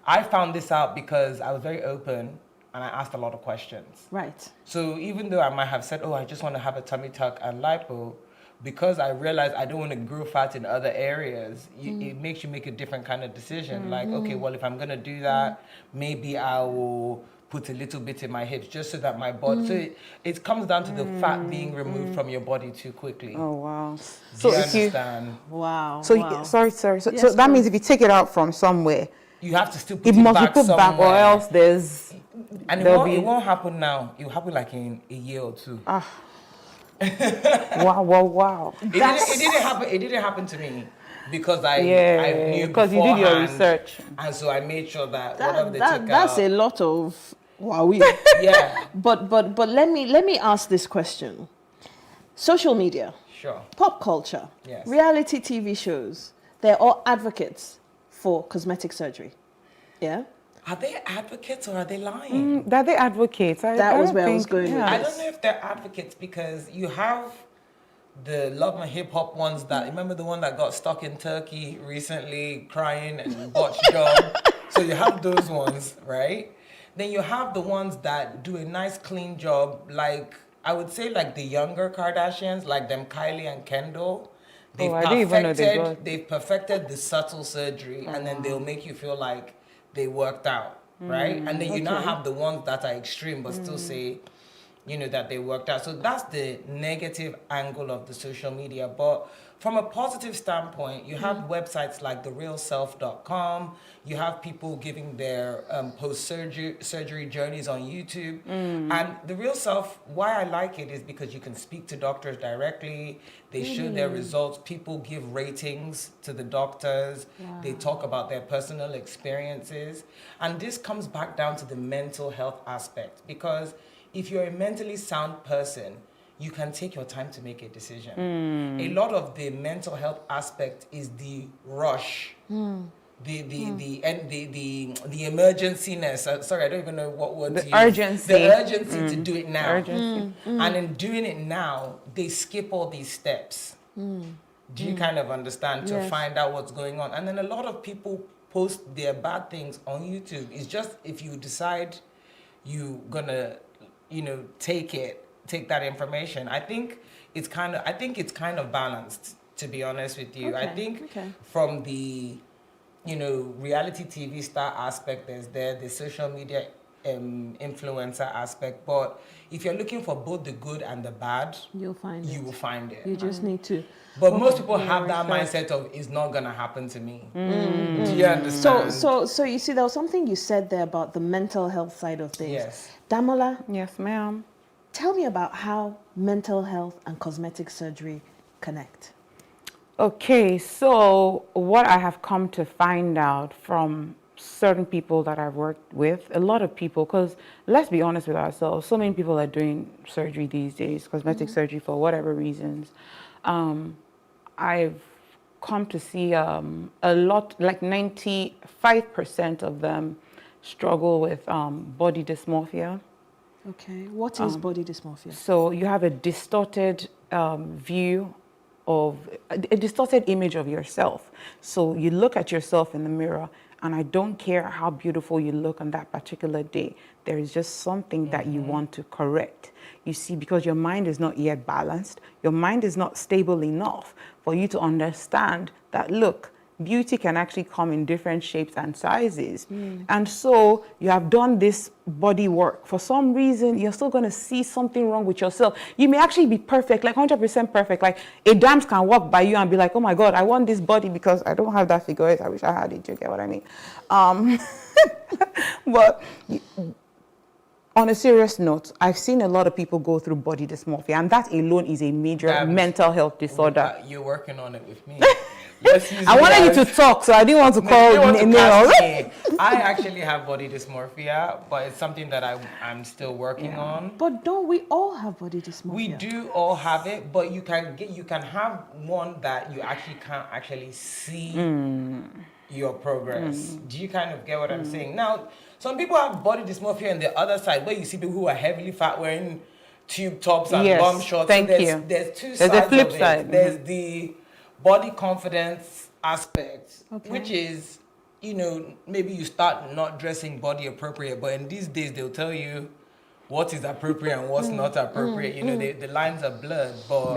Speaker 9: I found this out because I was very open and I asked a lot of questions.
Speaker 7: Right.
Speaker 9: So even though I might have said, oh, I just want to have a tummy tuck and lipo, because I realized I don't want to grow fat in other areas, it makes you make a different kind of decision. Like, okay, well, if I'm going to do that, maybe I will put a little bit in my hips just so that my body... So it comes down to the fat being removed from your body too quickly.
Speaker 8: Oh, wow.
Speaker 9: So you understand?
Speaker 7: Wow.
Speaker 8: So
Speaker 7: wow.
Speaker 8: Sorry. So that means if you take it out from somewhere,
Speaker 9: you have to still put
Speaker 8: It
Speaker 9: it
Speaker 8: must be
Speaker 9: back
Speaker 8: put back, or
Speaker 9: somewhere.
Speaker 8: else there's.
Speaker 9: And it won't happen now. It will happen like in a year or two.
Speaker 8: Wow.
Speaker 9: It didn't happen. It didn't happen to me because I knew
Speaker 8: because you did your
Speaker 9: beforehand,
Speaker 8: research,
Speaker 9: and so I made sure that whatever they took
Speaker 7: That's
Speaker 9: out.
Speaker 7: a lot of wow.
Speaker 9: Yeah.
Speaker 7: But let me ask this question. Social media,
Speaker 9: Sure.
Speaker 7: pop culture,
Speaker 9: Yes.
Speaker 7: reality TV shows, they're all advocates for cosmetic surgery. Yeah?
Speaker 9: Are they advocates or are they lying?
Speaker 8: that they advocate.
Speaker 7: That was where I was going with
Speaker 9: I
Speaker 7: this.
Speaker 9: don't know if they're advocates because you have the love and hip hop ones that remember the one that got stuck in Turkey recently, crying and botched job. So you have those ones, right? Then you have the ones that do a nice clean job, like I would say like the younger Kardashians, like them Kylie and Kendall.
Speaker 8: I didn't even know they got.
Speaker 9: They've perfected the subtle surgery, and then they'll make you feel like they worked out, right? And then you now have the ones that are extreme but still say, you know, that they worked out. So that's the negative angle of the social media. But from a positive standpoint, you have websites like therealself.com. You have people giving their post-surgery journeys on YouTube. And The Real Self, why I like it is because you can speak to doctors directly. They show their results. People give ratings to the doctors.
Speaker 7: Wow.
Speaker 9: They talk about their personal experiences. And this comes back down to the mental health aspect. Because if you're a mentally sound person, you can take your time to make a decision. A lot of the mental health aspect is the rush, the emergency-ness. Sorry, I don't even know what word to use.
Speaker 8: Urgency.
Speaker 9: The urgency to do it now.
Speaker 8: Urgency.
Speaker 9: And in doing it now, they skip all these steps. Do you kind of understand? To
Speaker 7: Yes.
Speaker 9: find out what's going on. And then a lot of people post their bad things on YouTube. It's just if you decide you're gonna, take that information. I think it's kind of balanced, to be honest with you. I think from the, reality TV star aspect, there's the social media influencer aspect. But if you're looking for both the good and the bad,
Speaker 7: you will find it.
Speaker 9: it.
Speaker 7: You just need to.
Speaker 9: But most people have that mindset of it's not gonna happen to me. Do you understand?
Speaker 7: So you see, there was something you said there about the mental health side of things.
Speaker 9: Yes.
Speaker 7: Damola,
Speaker 8: Yes, ma'am.
Speaker 7: tell me about how mental health and cosmetic surgery connect.
Speaker 8: Okay, so what I have come to find out from certain people that I've worked with, a lot of people, because let's be honest with ourselves, so many people are doing surgery these days, cosmetic surgery for whatever reasons. I've come to see a lot, like 95% of them struggle with body dysmorphia.
Speaker 7: Okay, what is body dysmorphia?
Speaker 8: So you have a distorted view of, a distorted image of yourself. So you look at yourself in the mirror, and I don't care how beautiful you look on that particular day, there is just something that you want to correct. You see, because your mind is not yet balanced, your mind is not stable enough for you to understand that, look, beauty can actually come in different shapes and sizes. And so you have done this body work. For some reason, you're still going to see something wrong with yourself. You may actually be perfect, like 100% perfect. Like a dams can walk by you and be like, oh my God, I want this body because I don't have that figure eight. I wish I had it. Do you get what I mean? But on a serious note, I've seen a lot of people go through body dysmorphia, and that alone is a major mental health disorder.
Speaker 9: You're working on it with me.
Speaker 8: I wanted you to talk, so I didn't want to call nails.
Speaker 9: I actually have body dysmorphia, but it's something that I'm still working on.
Speaker 7: But don't we all have body dysmorphia?
Speaker 9: We do all have it, but you can have one that you actually can't actually see your progress. Do you kind of get what I'm saying? Now, some people have body dysmorphia on the other side, where you see people who are heavily fat wearing tube tops and bum shorts.
Speaker 8: Thank
Speaker 9: So
Speaker 8: you.
Speaker 9: There's two
Speaker 8: There's
Speaker 9: sides
Speaker 8: a flip
Speaker 9: of it.
Speaker 8: side.
Speaker 9: There's the body confidence aspect, which is, maybe you start not dressing body appropriate, but in these days they'll tell you what is appropriate and what's not appropriate. The lines are blurred, but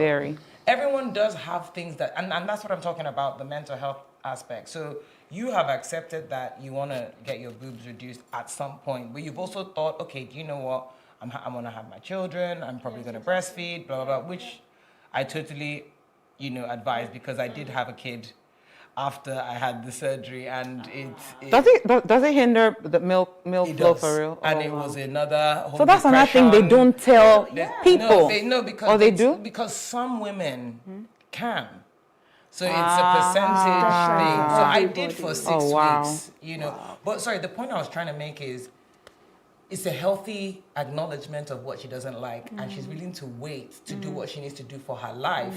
Speaker 9: everyone does have things that, and that's what I'm talking about, the mental health aspect. So you have accepted that you want to get your boobs reduced at some point, but you've also thought, okay, do you know what? I'm going to have my children. I'm probably going to breastfeed, blah, blah, blah, which I totally, advise, because I did have a kid after I had the surgery, and
Speaker 8: does it hinder the milk
Speaker 9: it
Speaker 8: flow
Speaker 9: does.
Speaker 8: for real?
Speaker 9: And
Speaker 8: Oh,
Speaker 9: it
Speaker 8: wow.
Speaker 9: was another whole
Speaker 8: So that's another thing they don't tell people.
Speaker 9: because
Speaker 8: or they do?
Speaker 9: because some women can. So it's a percentage thing. So I did for 6 weeks, you know. But sorry, the point I was trying to make is it's a healthy acknowledgement of what she doesn't like, and she's willing to wait to do what she needs to do for her life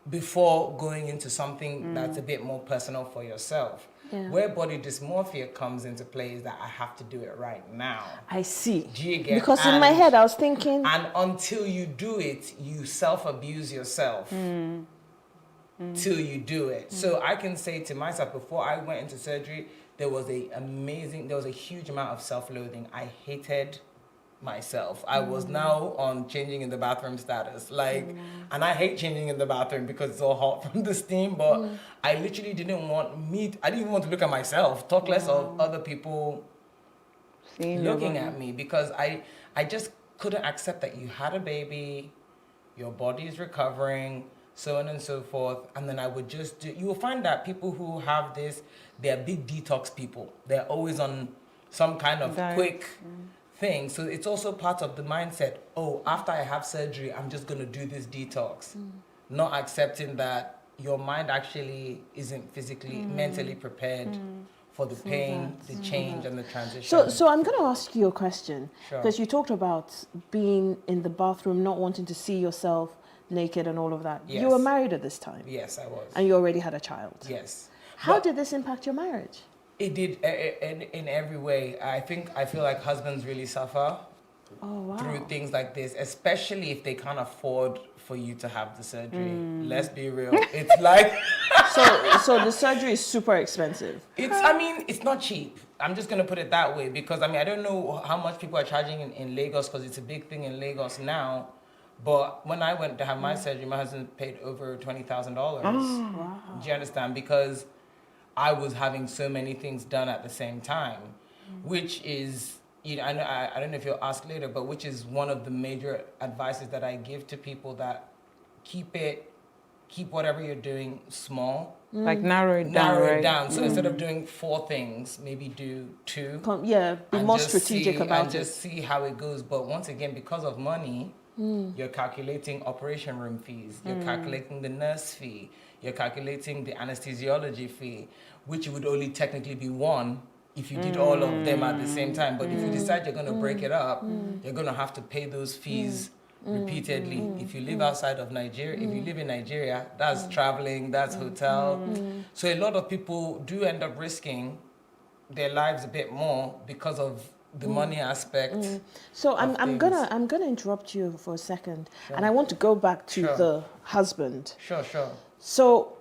Speaker 9: before going into something that's a bit more personal for yourself. Yeah. Where body dysmorphia comes into play is that I have to do it right now.
Speaker 7: I see.
Speaker 9: Do you get?
Speaker 7: Because in my head I was thinking...
Speaker 9: And until you do it, you self-abuse yourself. Till you do it. So I can say to myself, before I went into surgery, there was a huge amount of self-loathing. I hated myself. I was now on changing in the bathroom status. And I hate changing in the bathroom because it's all hot from the steam, but I literally didn't even want to look at myself, talk less of other people looking at me, because I just couldn't accept that you had a baby, your body is recovering, so on and so forth. And then I would just you will find that people who have this, they're big detox people. They're always on some kind of quick thing. So it's also part of the mindset, after I have surgery, I'm just going to do this detox. Not accepting that your mind actually isn't physically, mentally prepared for the pain, the change, and the transition.
Speaker 7: So I'm going to ask you a question.
Speaker 9: Sure.
Speaker 7: Because you talked about being in the bathroom, not wanting to see yourself naked and all of that.
Speaker 9: Yes.
Speaker 7: You were married at this time.
Speaker 9: Yes, I was.
Speaker 7: And you already had a child.
Speaker 9: Yes.
Speaker 7: How did this impact your marriage?
Speaker 9: It did in every way. I feel like husbands really suffer through things like this, especially if they can't afford for you to have the surgery. Let's be real. It's like...
Speaker 7: So the surgery is super expensive.
Speaker 9: It's not cheap. I'm just going to put it that way, because I don't know how much people are charging in Lagos, because it's a big thing in Lagos now. But when I went to have my surgery, my husband paid over $20,000. Wow. Do you understand? Because I was having so many things done at the same time, which is, I don't know if you'll ask later, but which is one of the major advices that I give to people, that keep whatever you're doing small.
Speaker 8: Like narrow it down.
Speaker 9: So instead of doing 4 things, maybe do 2.
Speaker 7: Be more strategic about it.
Speaker 9: And just see how it goes. But once again, because of money, you're calculating operation room fees, you're calculating the nurse fee, you're calculating the anesthesiology fee, which would only technically be 1 if you did all of them at the same time. But if you decide you're going to break it up, you're going to have to pay those fees repeatedly. If you live outside of Nigeria, if you live in Nigeria, that's traveling, that's hotel. So a lot of people do end up risking their lives a bit more because of the money aspect.
Speaker 7: So I'm gonna interrupt you for a second, and I want to go back to the husband.
Speaker 9: Sure.
Speaker 7: So,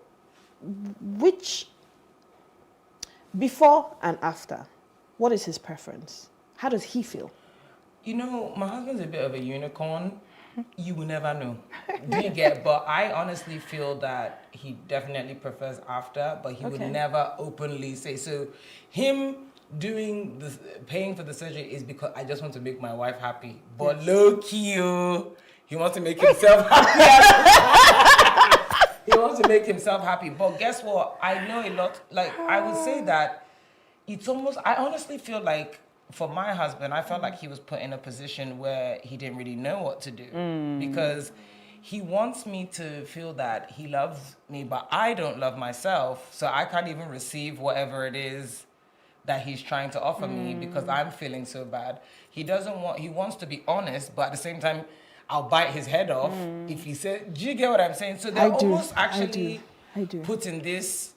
Speaker 7: before and after, what is his preference? How does he feel?
Speaker 9: My husband's a bit of a unicorn. You will never know. Do you get? But I honestly feel that he definitely prefers after, but he would never openly say. So him doing this, paying for the surgery, is because I just want to make my wife happy. But low key, he wants to make himself happy. He wants to make himself happy. But guess what? I know a lot. Like, I would say that it's almost, I honestly feel like for my husband, I felt like he was put in a position where he didn't really know what to do. Because he wants me to feel that he loves me, but I don't love myself. So I can't even receive whatever it is that he's trying to offer me, because I'm feeling so bad. He wants to be honest, but at the same time, I'll bite his head off if he says, do you get what I'm saying? So they're almost actually put in this,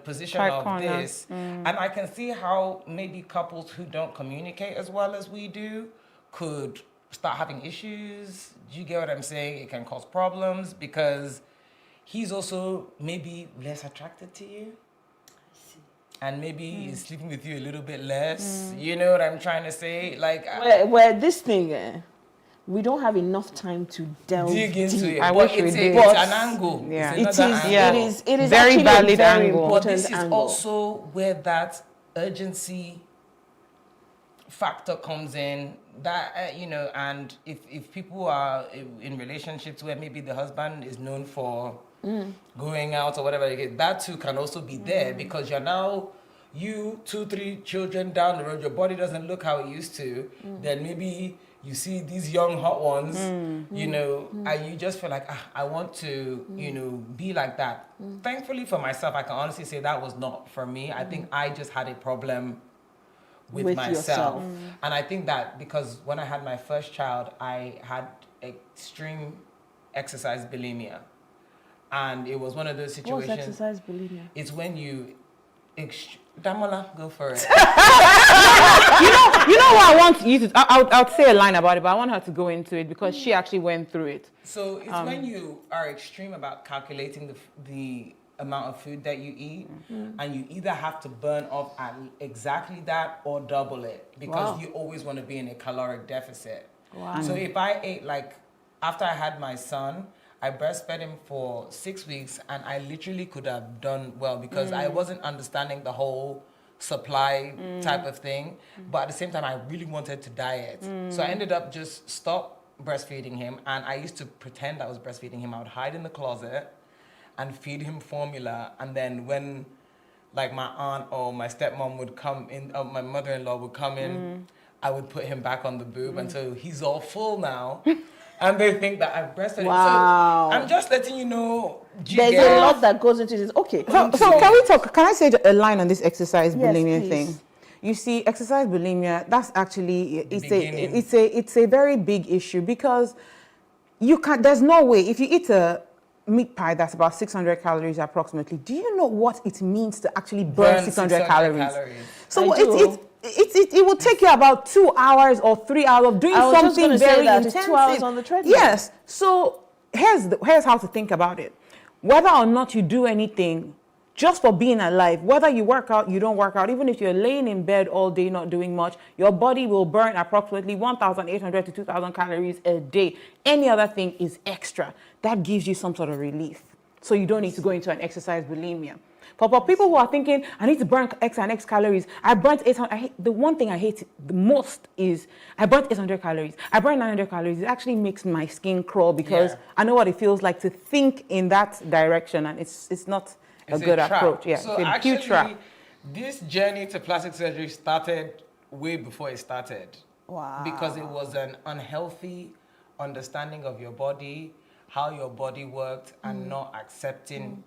Speaker 9: position of this. And I can see how maybe couples who don't communicate as well as we do could start having issues. Do you get what I'm saying? It can cause problems because he's also maybe less attracted to you. And maybe he's sleeping with you a little bit less. You know what I'm trying to say? Like,
Speaker 7: where this thing, we don't have enough time to delve
Speaker 9: dig into
Speaker 7: deep.
Speaker 9: it.
Speaker 8: I wish we did.
Speaker 9: It's an angle.
Speaker 8: Yeah.
Speaker 9: It's another angle.
Speaker 7: It is
Speaker 8: Very
Speaker 7: actually
Speaker 8: valid
Speaker 7: a very
Speaker 8: angle.
Speaker 7: important
Speaker 9: But this is
Speaker 7: angle.
Speaker 9: also where that urgency factor comes in. That and if people are in relationships where maybe the husband is known for going out or whatever, that too can also be there because you're now, 2-3 children down the road, your body doesn't look how it used to, then maybe you see these young hot ones, you know, and you just feel like, I want to, you know, be like that. Thankfully for myself, I can honestly say that was not for me. I think I just had a problem with myself. And I think that because when I had my first child, I had extreme exercise bulimia. And it was one of those situations.
Speaker 7: What's exercise bulimia?
Speaker 9: It's when you... Damola, go for it.
Speaker 8: You know what I want you to... I'll say a line about it, but I want her to go into it because she actually went through it.
Speaker 9: So it's when you are extreme about calculating the amount of food that you eat, and you either have to burn off at exactly that or double it because you always want to be in a caloric deficit.
Speaker 7: Wow.
Speaker 9: So if I ate, like, after I had my son, I breastfed him for 6 weeks, and I literally could have done well because I wasn't understanding the whole supply type of thing, but at the same time, I really wanted to diet. So I ended up just stop breastfeeding him, and I used to pretend I was breastfeeding him. I would hide in the closet and feed him formula, and then when, like, my aunt or my stepmom would come in, or my mother-in-law would come in, I would put him back on the boob until he's all full now. And they think that I've breastfed him. So I'm just letting you know.
Speaker 7: There's a lot that goes into this. Okay.
Speaker 8: So can we talk? Can I say a line on this exercise bulimia
Speaker 7: please.
Speaker 8: thing? You see, exercise bulimia. That's actually it's a very big issue because you can't. There's no way if you eat a meat pie that's about 600 calories approximately. Do you know what it means to actually burn 600 calories? So it will take you about 2 hours or 3 hours of doing something very intensive.
Speaker 7: 2 hours on the treadmill.
Speaker 8: Yes. So here's how to think about it. Whether or not you do anything, just for being alive, whether you work out, you don't work out, even if you're laying in bed all day not doing much, your body will burn approximately 1,800 to 2,000 calories a day. Any other thing is extra. That gives you some sort of relief. So you don't need to go into an exercise bulimia. But for people who are thinking, I need to burn X and X calories, I burnt 800. The one thing I hate the most is I burnt 800 calories. I burnt 900 calories. It actually makes my skin crawl because I know what it feels like to think in that direction, and it's not a good approach. Yeah,
Speaker 9: so
Speaker 8: it's a
Speaker 9: actually,
Speaker 8: huge trap.
Speaker 9: This journey to plastic surgery started way before it started.
Speaker 7: Wow.
Speaker 9: Because it was an unhealthy understanding of your body, how your body worked, and not accepting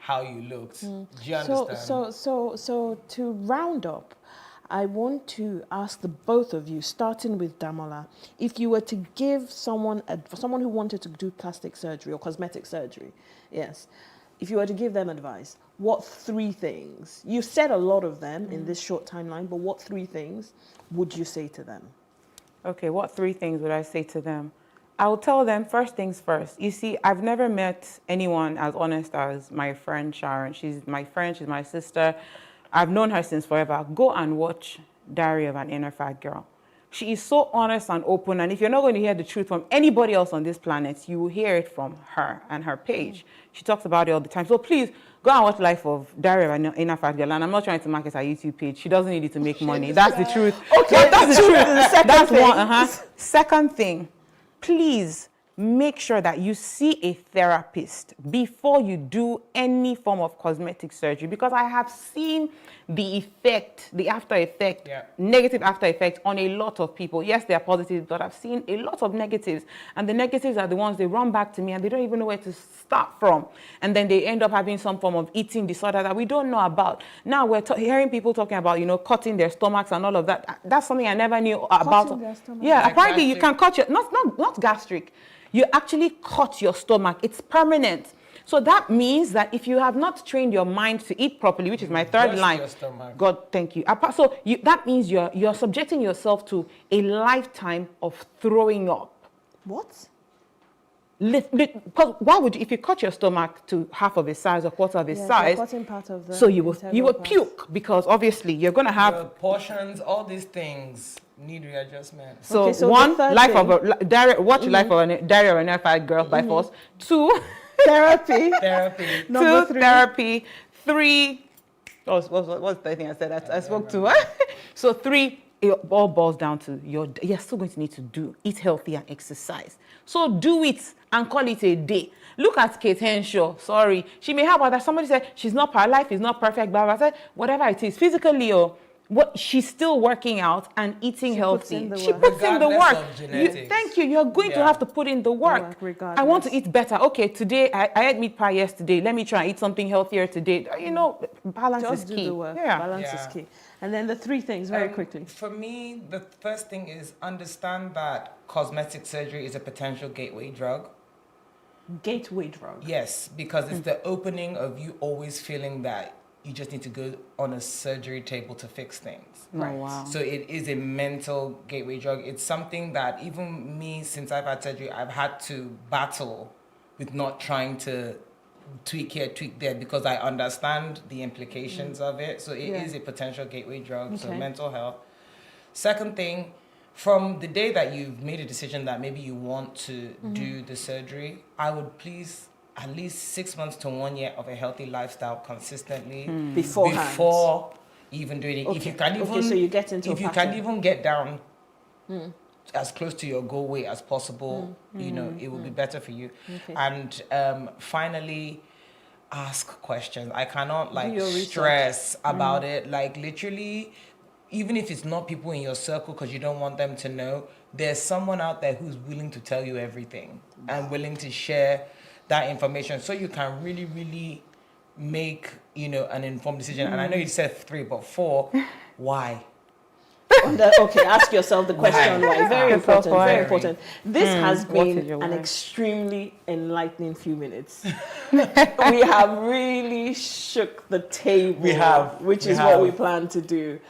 Speaker 9: how you looked. Do you understand?
Speaker 7: So to round up, I want to ask the both of you, starting with Damola, if you were to give someone who wanted to do plastic surgery or cosmetic surgery, yes, if you were to give them advice, what 3 things? You've said a lot of them in this short timeline, but what 3 things would you say to them?
Speaker 8: Okay, what 3 things would I say to them? I will tell them first things first. You see, I've never met anyone as honest as my friend Sharon. She's my friend, she's my sister. I've known her since forever. Go and watch Diary of an Inner Fat Girl. She is so honest and open, and if you're not going to hear the truth from anybody else on this planet, you will hear it from her and her page. She talks about it all the time. So please, go and watch Life of Diary of an Inner Fat Girl. And I'm not trying to market her YouTube page. She doesn't need it to make money. That's the truth.
Speaker 7: Okay,
Speaker 8: that's the truth. That's
Speaker 7: thing.
Speaker 8: one. Second thing, please make sure that you see a therapist before you do any form of cosmetic surgery, because I have seen the effect, the after effect, negative after effect on a lot of people. Yes, they are positive, but I've seen a lot of negatives, and the negatives are the ones they run back to me and they don't even know where to start from, and then they end up having some form of eating disorder that we don't know about. Now we're hearing people talking about, you know, cutting their stomachs and all of that. That's something I never knew about. Yeah, like apparently gastric. You can cut your not gastric. You actually cut your stomach. It's permanent. So that means that if you have not trained your mind to eat properly, which is my third line, God, thank you. So that means you're subjecting yourself to a lifetime of throwing up.
Speaker 7: What?
Speaker 8: Because why would you, if you cut your stomach to half of its size or quarter of its size,
Speaker 7: cutting part of the
Speaker 8: so you will puke, because obviously you're going to have
Speaker 9: the portions, all these things need readjustment.
Speaker 8: So, okay, so one, life of a diary, watch Life of a Diary of an Inner Fat Girl by force. 2,
Speaker 7: therapy.
Speaker 8: Number 3, therapy. 3, what's the thing I said? I spoke to. So 3, it all boils down to you're still going to need to eat healthy and exercise. So do it and call it a day. Look at Kate Henshaw. Sorry. She may have other, somebody said she's not, her life is not perfect, blah, blah, blah. Whatever it is, physically, she's still working out and eating healthy. She puts in the work. Thank you. You're going to have to put in the work. I want to eat better. Okay, today I ate meat pie yesterday. Let me try and eat something healthier today. Balance is key.
Speaker 7: Just do the work.
Speaker 8: Yeah.
Speaker 7: Balance is key. And then the 3 things very quickly.
Speaker 9: For me, the first thing is understand that cosmetic surgery is a potential gateway drug.
Speaker 7: Gateway drug?
Speaker 9: Yes, because it's the opening of you always feeling that you just need to go on a surgery table to fix things.
Speaker 8: Right. Oh, wow.
Speaker 9: So it is a mental gateway drug. It's something that even me, since I've had surgery, I've had to battle with not trying to tweak here, tweak there, because I understand the implications of it. So it is a potential gateway drug, so mental health. Second thing, from the day that you've made a decision that maybe you want to do the surgery, I would please at least 6 months to 1 year of a healthy lifestyle consistently before even doing it.
Speaker 7: Okay.
Speaker 9: If you can even,
Speaker 7: so you get into
Speaker 9: if you can even get down as close to your goal weight as possible, it will be better for you. Okay. And finally, ask questions. I cannot stress about it. Like literally, even if it's not people in your circle because you don't want them to know, there's someone out there who's willing to tell you everything and willing to share that information, so you can really, really make an informed decision. And I know you said 3, but 4, why?
Speaker 7: Okay, ask yourself the question why. Very important, very important. This has been an extremely enlightening few minutes. We have really shook the table.
Speaker 9: We have.
Speaker 7: Which is what we plan to do.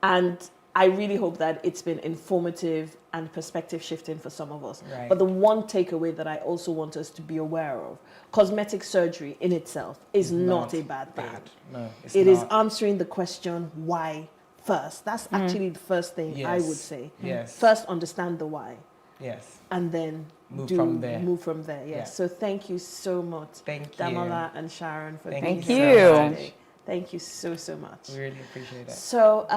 Speaker 7: And I really hope that it's been informative and perspective shifting for some of us. Right. But the one takeaway that I also want us to be aware of, cosmetic surgery in itself is not a bad thing.
Speaker 9: No,
Speaker 7: it is answering the question why first. That's actually the first thing I would say.
Speaker 9: Yes.
Speaker 7: First, understand the why.
Speaker 9: Yes.
Speaker 7: And then
Speaker 9: move from there.
Speaker 7: Yes. Yeah. So thank you so much.
Speaker 9: Thank
Speaker 7: Damola and Sharon for being
Speaker 8: Thank
Speaker 7: here
Speaker 8: you.
Speaker 7: today. Thank you so much.
Speaker 9: We really appreciate it.
Speaker 7: So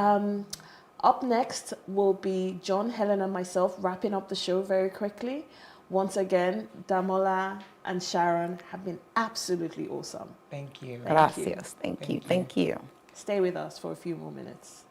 Speaker 7: up next will be John, Helen, and myself wrapping up the show very quickly. Once again, Damola and Sharon have been absolutely awesome.
Speaker 9: Thank you.
Speaker 8: Gracias. Thank you.
Speaker 7: Stay with us for a few more minutes.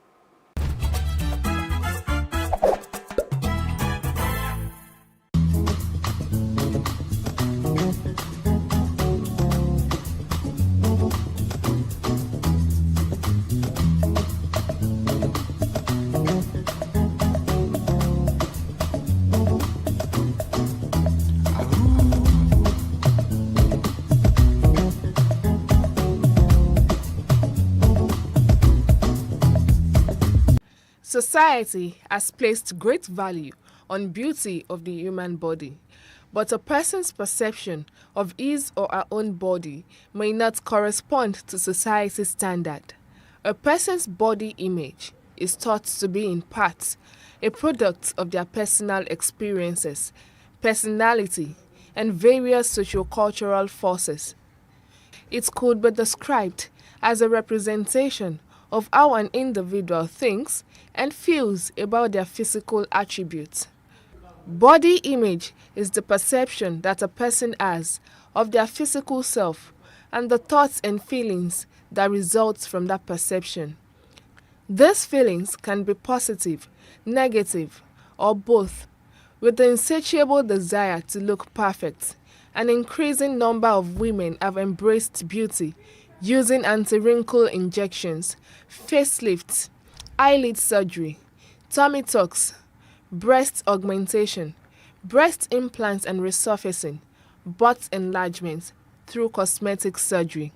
Speaker 10: Society has placed great value on beauty of the human body, but a person's perception of his or her own body may not correspond to society's standard. A person's body image is thought to be in part a product of their personal experiences, personality, and various sociocultural forces. It could be described as a representation of how an individual thinks and feels about their physical attributes. Body image is the perception that a person has of their physical self and the thoughts and feelings that result from that perception. These feelings can be positive, negative, or both, with the insatiable desire to look perfect. An increasing number of women have embraced beauty using anti-wrinkle injections, facelifts, eyelid surgery, tummy tucks, breast augmentation, breast implants and resurfacing, butt enlargement through cosmetic surgery.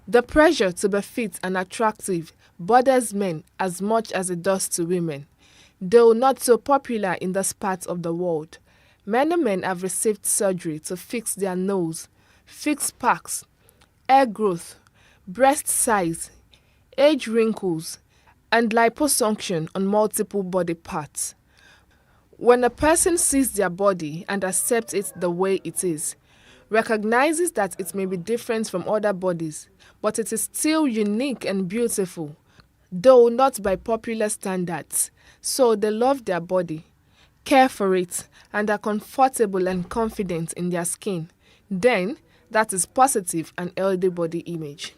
Speaker 10: The pressure to be fit and attractive bothers men as much as it does to women. Though not so popular in this part of the world, many men have received surgery to fix their nose, fix packs, hair growth, breast size, age wrinkles, and liposuction on multiple body parts. When a person sees their body and accepts it the way it is, recognizes that it may be different from other bodies, but it is still unique and beautiful, though not by popular standards, so they love their body, care for it, and are comfortable and confident in their skin, then that is positive and healthy body image.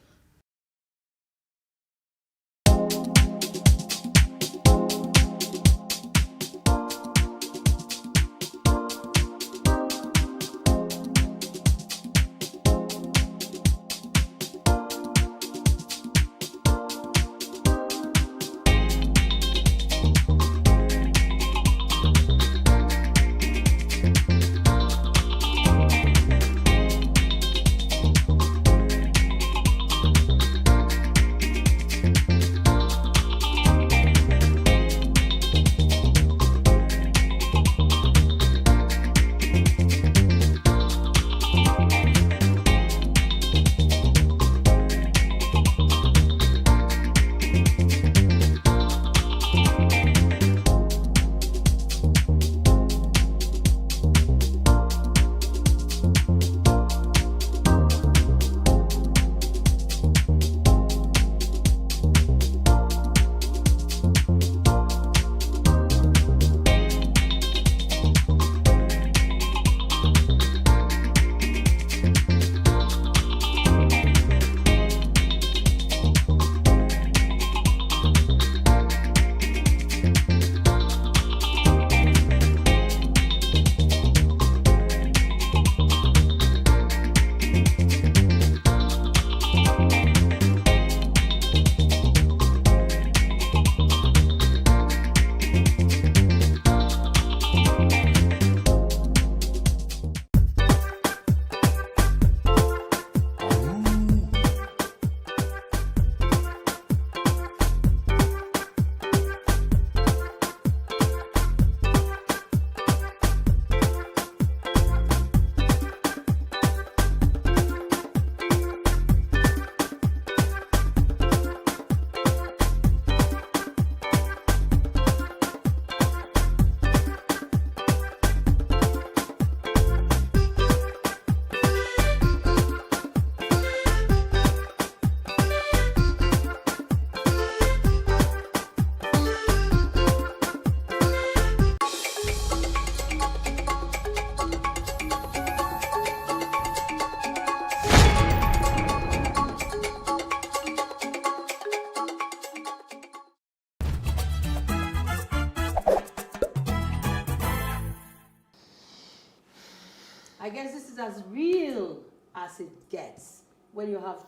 Speaker 2: I guess this is as real as it gets when you have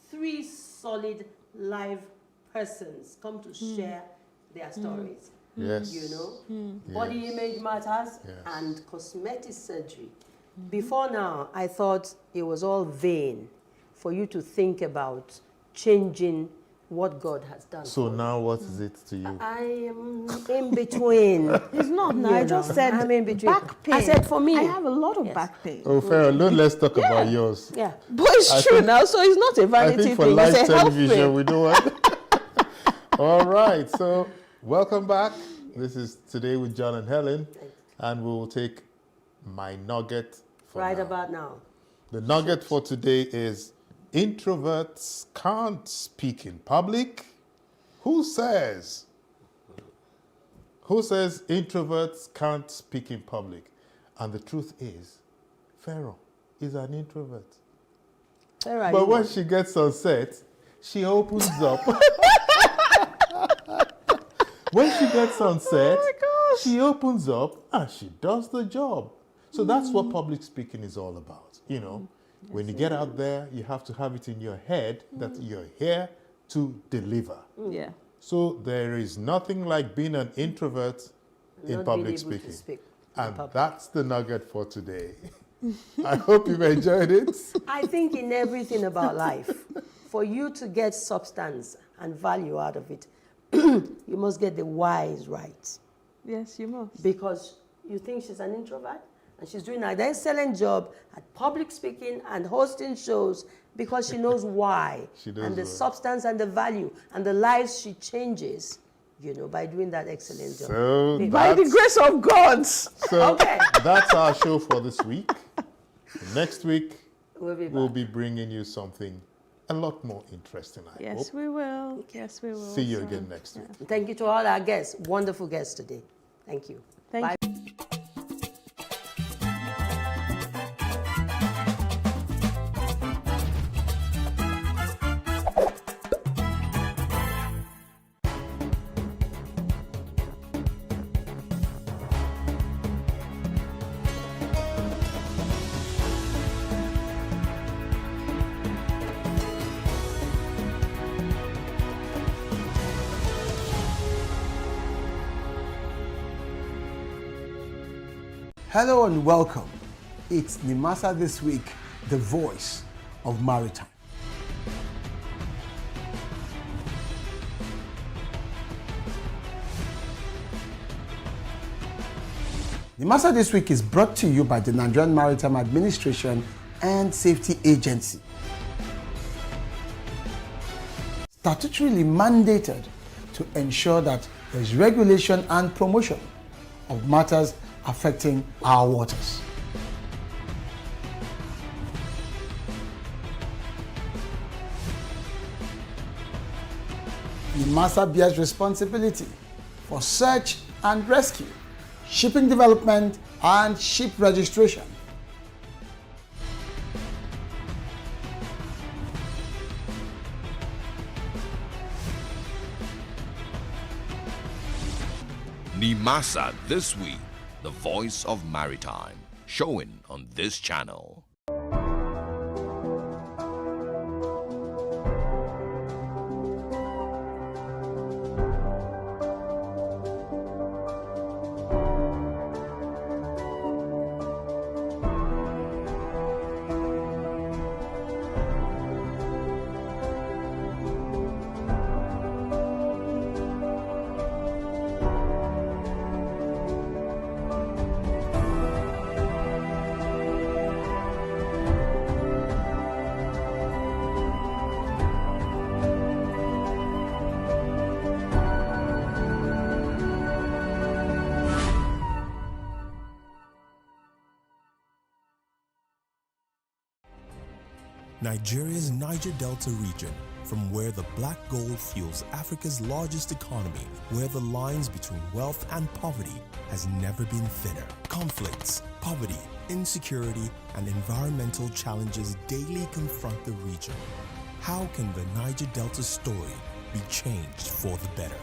Speaker 2: three solid live persons come to share their stories.
Speaker 3: Yes.
Speaker 2: You know,
Speaker 3: Yes.
Speaker 2: body image matters
Speaker 3: Yes.
Speaker 2: and cosmetic surgery. Before now, I thought it was all vain for you to think about changing what God has done.
Speaker 3: So now what is it to you?
Speaker 2: I am in between.
Speaker 7: It's not now. I just said
Speaker 2: I'm in between.
Speaker 7: back pain.
Speaker 2: I said for me.
Speaker 7: I have a lot of
Speaker 2: Yes.
Speaker 7: back pain.
Speaker 3: Oh, Pharaoh, let's talk about yours.
Speaker 2: Yeah.
Speaker 7: But it's
Speaker 3: I
Speaker 7: true
Speaker 3: think-
Speaker 7: now, so it's not a
Speaker 3: I
Speaker 7: vanity
Speaker 3: think for
Speaker 7: thing.
Speaker 3: live
Speaker 7: It's a health
Speaker 3: television,
Speaker 7: thing.
Speaker 3: we don't want. All right, so welcome back. This is Today with John and Helen, and we will take my nugget for
Speaker 2: Right
Speaker 3: now.
Speaker 2: about now.
Speaker 3: The nugget for today is introverts can't speak in public. Who says? Who says introverts can't speak in public? And the truth is, Pharaoh is an introvert.
Speaker 2: Where are
Speaker 3: But
Speaker 2: you?
Speaker 3: when she gets on set, she opens up. When she gets on set, she opens up and she does the job. So that's what public speaking is all about. You know, when you get out there, you have to have it in your head that you're here to deliver.
Speaker 7: Yeah.
Speaker 3: So there is nothing like being an introvert in
Speaker 2: Not
Speaker 3: public
Speaker 2: being able to
Speaker 3: speaking.
Speaker 2: speak in
Speaker 3: And
Speaker 2: public.
Speaker 3: that's the nugget for today. I hope you've enjoyed it.
Speaker 2: I think in everything about life, for you to get substance and value out of it, you must get the whys right.
Speaker 7: Yes, you must.
Speaker 2: Because you think she's an introvert and she's doing an excellent job at public speaking and hosting shows because she knows why.
Speaker 3: She knows
Speaker 2: and the
Speaker 3: why.
Speaker 2: substance and the value and the lives she changes, you know, by doing that excellent job.
Speaker 3: So
Speaker 7: By the
Speaker 3: that's-
Speaker 7: grace of God.
Speaker 3: So
Speaker 2: Okay.
Speaker 3: that's our show for this week. Next week,
Speaker 2: We'll be back.
Speaker 3: we'll be bringing you something a lot more interesting, I
Speaker 7: Yes,
Speaker 3: hope.
Speaker 7: we will. Yes, we will.
Speaker 3: See you
Speaker 7: So,
Speaker 3: again next week.
Speaker 2: Thank you to all our guests. Wonderful guests today. Thank you.
Speaker 7: Thank
Speaker 2: Bye.
Speaker 7: you.
Speaker 11: Hello and welcome. It's Nimasa This Week, the voice of maritime. Nimasa This Week is brought to you by the Nigerian Maritime Administration and Safety Agency. Statutorily mandated to ensure that there is regulation and promotion of matters affecting our waters. NIMASA bears responsibility for search and rescue, shipping development, and ship registration.
Speaker 12: NIMASA This Week, the voice of maritime, showing on this channel.
Speaker 13: Nigeria's Niger Delta region, from where the black gold fuels Africa's largest economy, where the lines between wealth and poverty has never been thinner. Conflicts, poverty, insecurity, and environmental challenges daily confront the region. How can the Niger Delta story be changed for the better?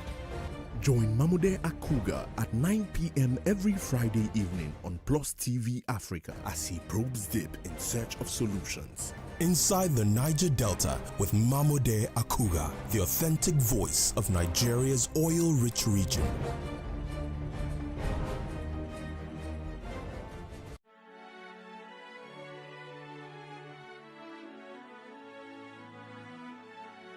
Speaker 14: Join Mamude Akuga at 9 p.m. every Friday evening on PlusTvAfrica as he probes deep in search of solutions.
Speaker 13: Inside the Niger Delta with Mamude Akuga, the authentic voice of Nigeria's oil-rich region.